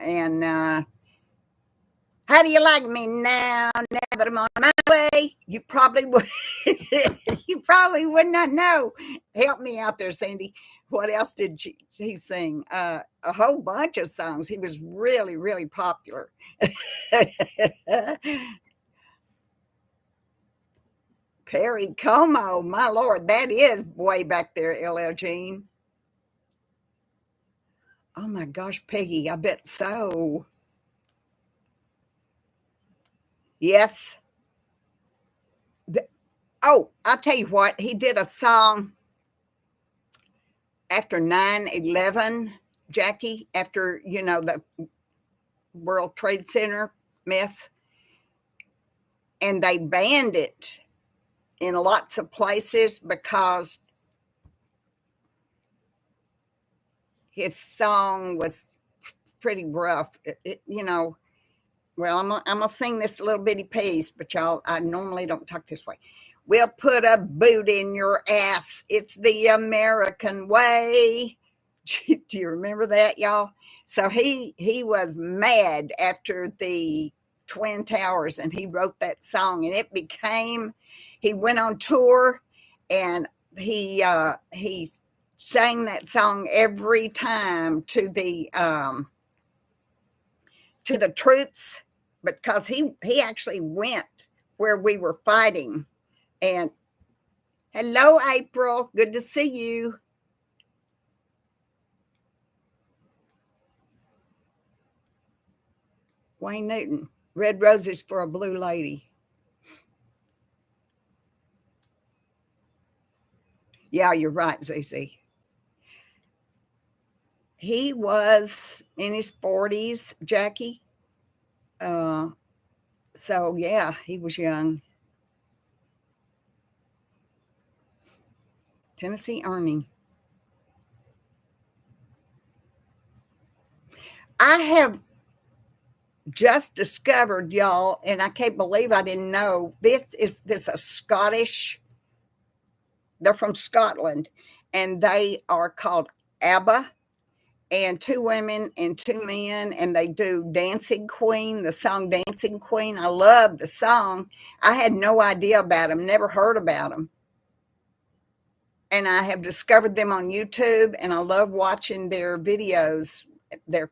How Do You Like Me Now That I'm on my way? You probably would, you probably would not know. Help me out there, Sandy. What else did he sing? A whole bunch of songs. He was really, really popular. Perry Como, my Lord, that is way back there, LL Jean. Oh my gosh, Peggy, I bet so. Yes. Oh, I'll tell you what, he did a song after 9/11, Jackie, after, the World Trade Center mess, and they banned it in lots of places because his song was pretty rough. Well, I'm gonna sing this little bitty piece, but y'all, I normally don't talk this way. We'll put a boot in your ass. It's the American way. Do you remember that, y'all? So he was mad after the Twin Towers, and he wrote that song, and it became. He went on tour, and he sang that song every time to the troops, because he actually went where we were fighting. And hello, April, good to see you. Wayne Newton, Red Roses for a Blue Lady. Yeah, you're right, ZZ. He was in his 40s, Jackie. Uh, so yeah, he was young. Tennessee Ernie. I have just discovered, y'all, and I can't believe I didn't know this a Scottish. They're from Scotland, and they are called ABBA, and two women and two men, and they do Dancing Queen, the song Dancing Queen. I love the song. I had no idea about them, never heard about them. And I have discovered them on YouTube, and I love watching their videos. They're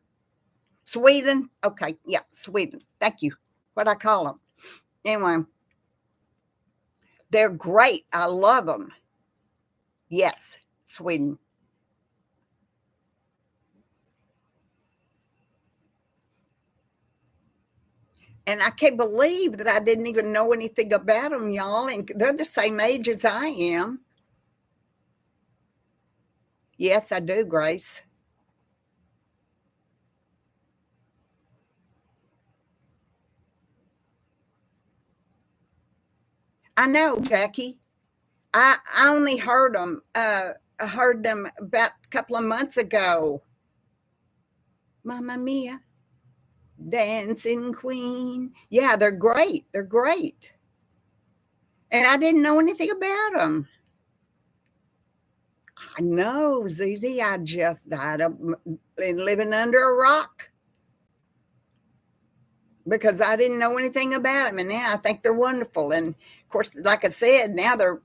Sweden. Okay, yeah, Sweden. Thank you. What I call them. Anyway, they're great. I love them. Yes, Sweden. And I can't believe that I didn't even know anything about them, y'all. And they're the same age as I am. Yes, I do, Grace. I know, Jackie. I only heard them. I heard them about a couple of months ago. Mamma Mia, Dancing Queen. Yeah, they're great. They're great. And I didn't know anything about them. I know, ZZ. I just died of living under a rock because I didn't know anything about them. And now I think they're wonderful. And of course, like I said, now they're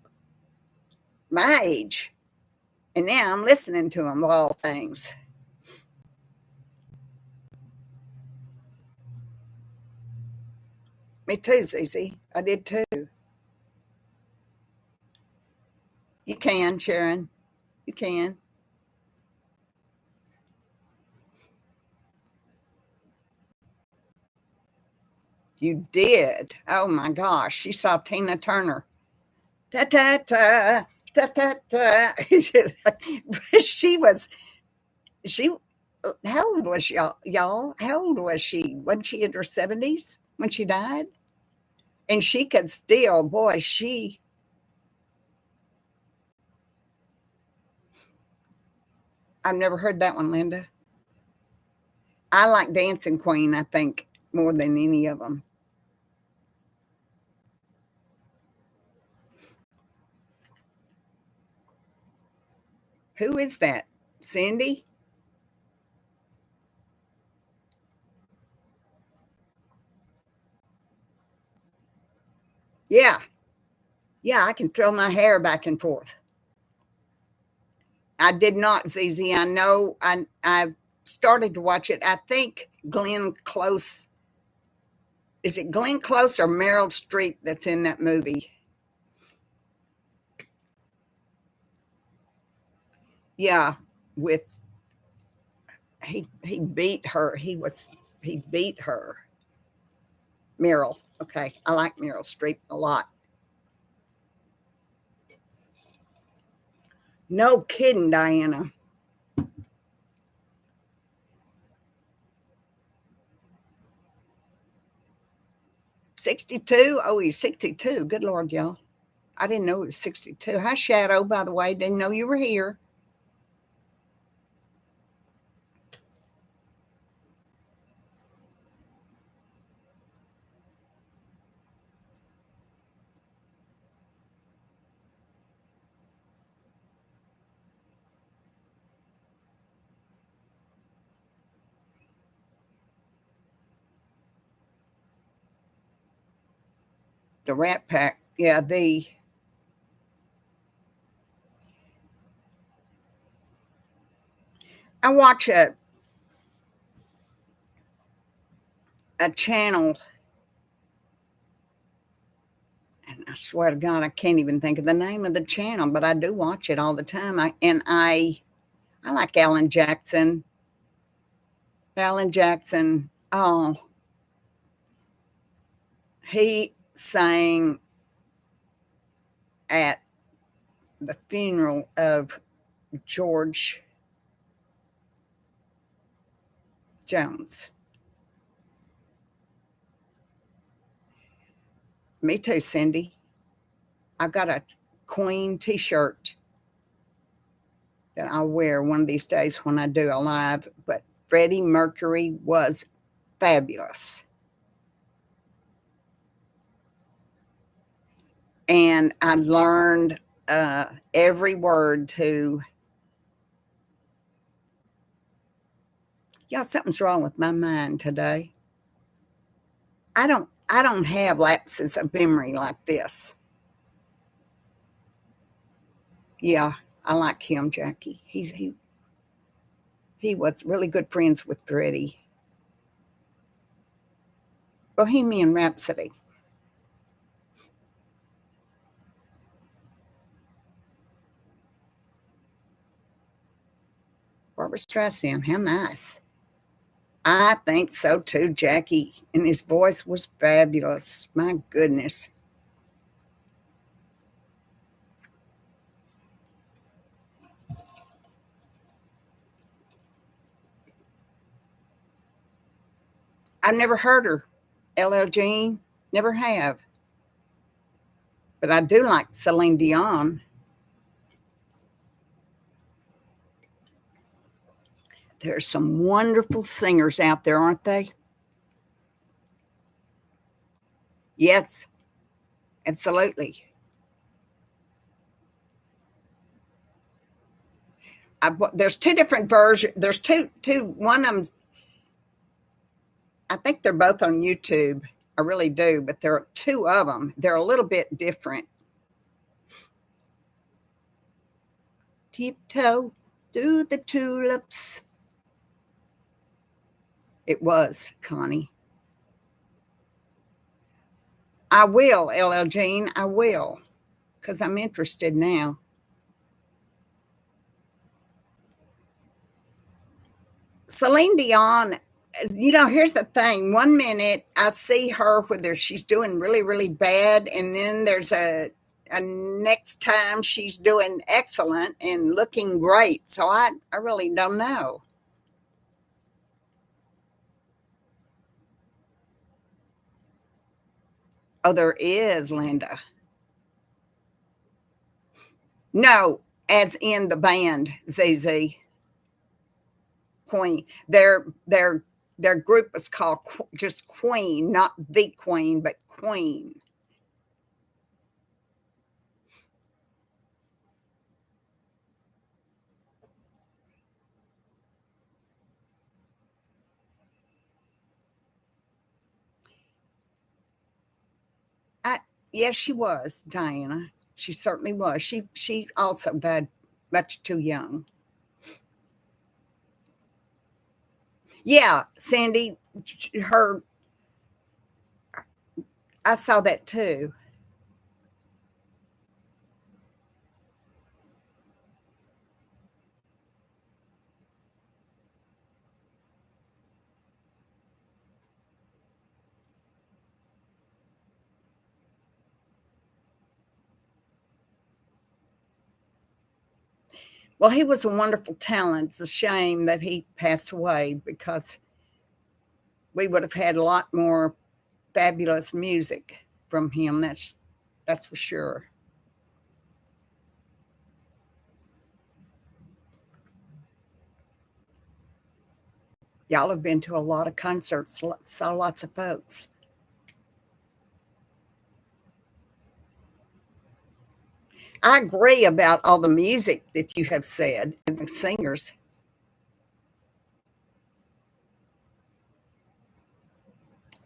my age. And now I'm listening to them, of all things. Me too, Cece. I did too. You can, Sharon. You can. You did. Oh my gosh. She saw Tina Turner. Ta ta ta ta ta ta. she was she how old was y'all? How old was she? Wasn't she in her 70s when she died? And she could still, boy, I've never heard that one, Linda. I like Dancing Queen, I think, more than any of them. Who is that? Cindy? Yeah. Yeah, I can throw my hair back and forth. I did not, ZZ. I know I started to watch it. I think Glenn Close, is it Glenn Close or Meryl Streep that's in that movie? Yeah, with he beat her. He beat her. Meryl. Okay, I like Meryl Streep a lot. No kidding, Diana. 62? Oh, he's 62. Good Lord, y'all. I didn't know it was 62. Hi, Shadow, by the way. Didn't know you were here. The Rat Pack. Yeah, I watch a channel, and I swear to God, I can't even think of the name of the channel, but I do watch it all the time. I like Alan Jackson. Alan Jackson. Oh, he sang at the funeral of George Jones. Me too, Cindy. I've got a Queen T-shirt that I'll wear one of these days when I do a live. But Freddie Mercury was fabulous. And I learned every word to, yeah, something's wrong with my mind today. I don't have lapses of memory like this. Yeah, I like him, Jackie. He was really good friends with Freddie. Bohemian Rhapsody. Barbara Streisand, how nice. I think so too, Jackie. And his voice was fabulous. My goodness. I've never heard her. LL Jean, never have. But I do like Celine Dion. There's some wonderful singers out there, aren't they? Yes, absolutely. There's two different versions. There's two. One of them, I think they're both on YouTube. I really do, but there are two of them. They're a little bit different. Tiptoe through the tulips. It was, Connie. I will, LL Jean. I will, because I'm interested now. Celine Dion, here's the thing. One minute I see her whether she's doing really, really bad, and then there's a next time she's doing excellent and looking great. So I really don't know. Oh, there is, Linda. No, as in the band ZZ Queen. Their group is called just Queen, not the Queen, but Queen. I Yes, she was, Diana. She certainly was. She also died much too young. Yeah, Sandy, her I saw that too. Well, he was a wonderful talent. It's a shame that he passed away because we would have had a lot more fabulous music from him. That's for sure. Y'all have been to a lot of concerts, saw lots of folks. I agree about all the music that you have said and the singers.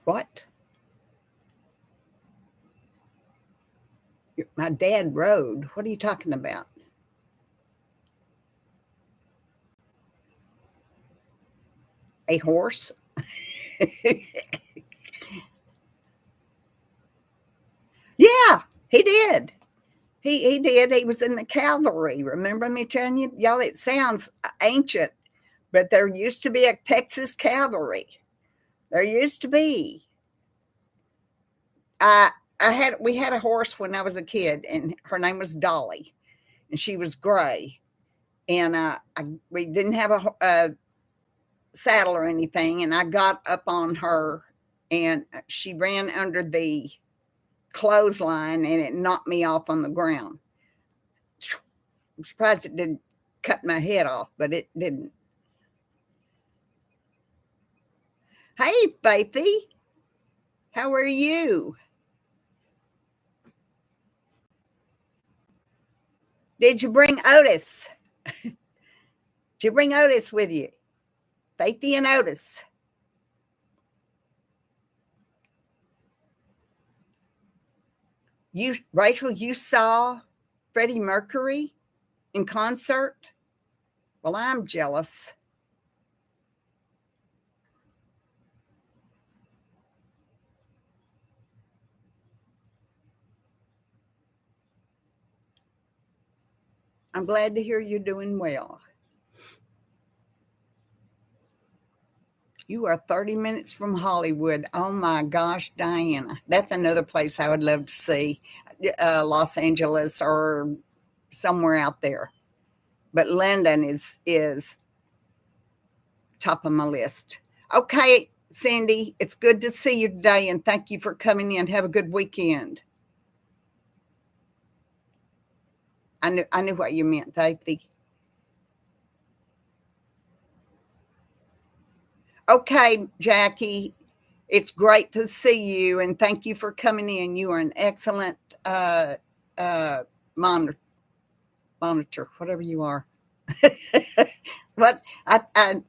What? My dad rode. What are you talking about? A horse? Yeah, he did. He did. He was in the cavalry. Remember me telling you, y'all? It sounds ancient, but there used to be a Texas cavalry. There used to be. I we had a horse when I was a kid, and her name was Dolly, and she was gray. And we didn't have a saddle or anything, and I got up on her, and she ran under the clothesline, and it knocked me off on the ground. I'm surprised it didn't cut my head off, but it didn't. Hey, Faithy, how are you? Did you bring Otis? Did you bring Otis with you? Faithy and Otis. Rachel, you saw Freddie Mercury in concert? Well, I'm jealous. I'm glad to hear you're doing well. You are 30 minutes from Hollywood. Oh my gosh, Diana. That's another place I would love to see. Los Angeles or somewhere out there. But London is top of my list. Okay, Cindy, it's good to see you today and thank you for coming in. Have a good weekend. I knew what you meant, Thaithy. Okay, Jackie, it's great to see you and thank you for coming in. You are an excellent uh, monitor, monitor, whatever you are. But I'm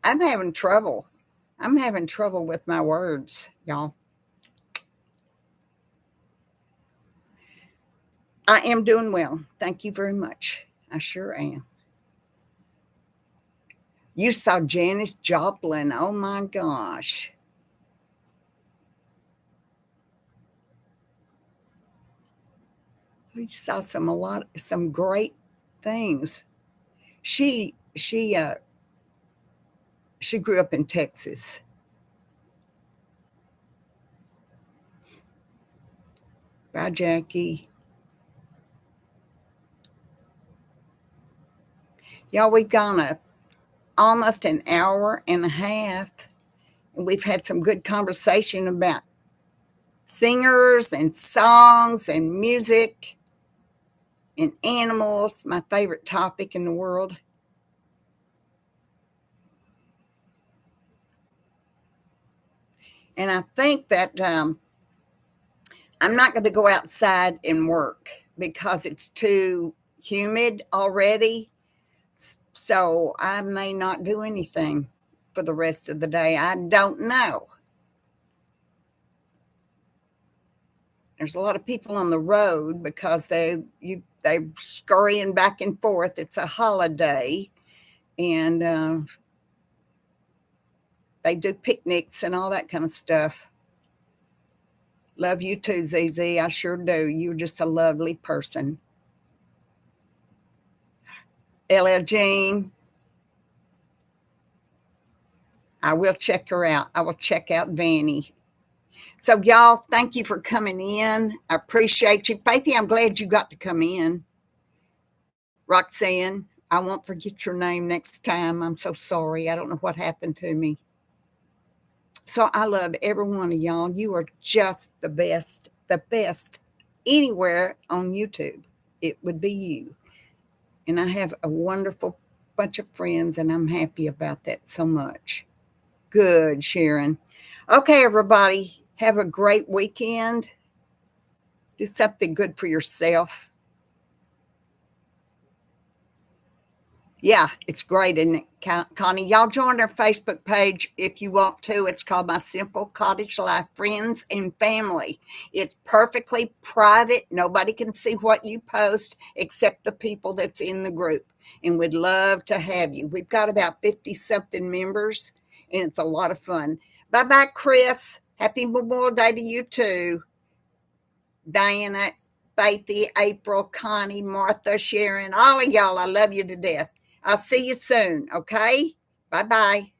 having trouble. I'm having trouble with my words, y'all. I am doing well. Thank you very much. I sure am. You saw Janis Joplin. Oh my gosh. We saw some great things. She She grew up in Texas. Bye, Jackie. Y'all, we've gone almost an hour and a half, and we've had some good conversation about singers and songs and music and animals, my favorite topic in the world. And I think that I'm not going to go outside and work because it's too humid already. So I may not do anything for the rest of the day. I don't know. There's a lot of people on the road because they're scurrying back and forth. It's a holiday, and they do picnics and all that kind of stuff. Love you too, ZZ. I sure do. You're just a lovely person. LL Jean, I will check her out. I will check out Vanny. So, y'all, thank you for coming in. I appreciate you. Faithy, I'm glad you got to come in. Roxanne, I won't forget your name next time. I'm so sorry. I don't know what happened to me. So I love every one of y'all. You are just the best anywhere on YouTube. It would be you. And I have a wonderful bunch of friends, and I'm happy about that so much. Good, Sharon. Okay, everybody, have a great weekend. Do something good for yourself. Yeah, it's great, isn't it, Connie? Y'all join our Facebook page if you want to. It's called My Simple Cottage Life Friends and Family. It's perfectly private. Nobody can see what you post except the people that's in the group. And we'd love to have you. We've got about 50-something members, and it's a lot of fun. Bye-bye, Chris. Happy Memorial Day to you, too. Diana, Faithy, April, Connie, Martha, Sharon, all of y'all, I love you to death. I'll see you soon, okay? Bye-bye.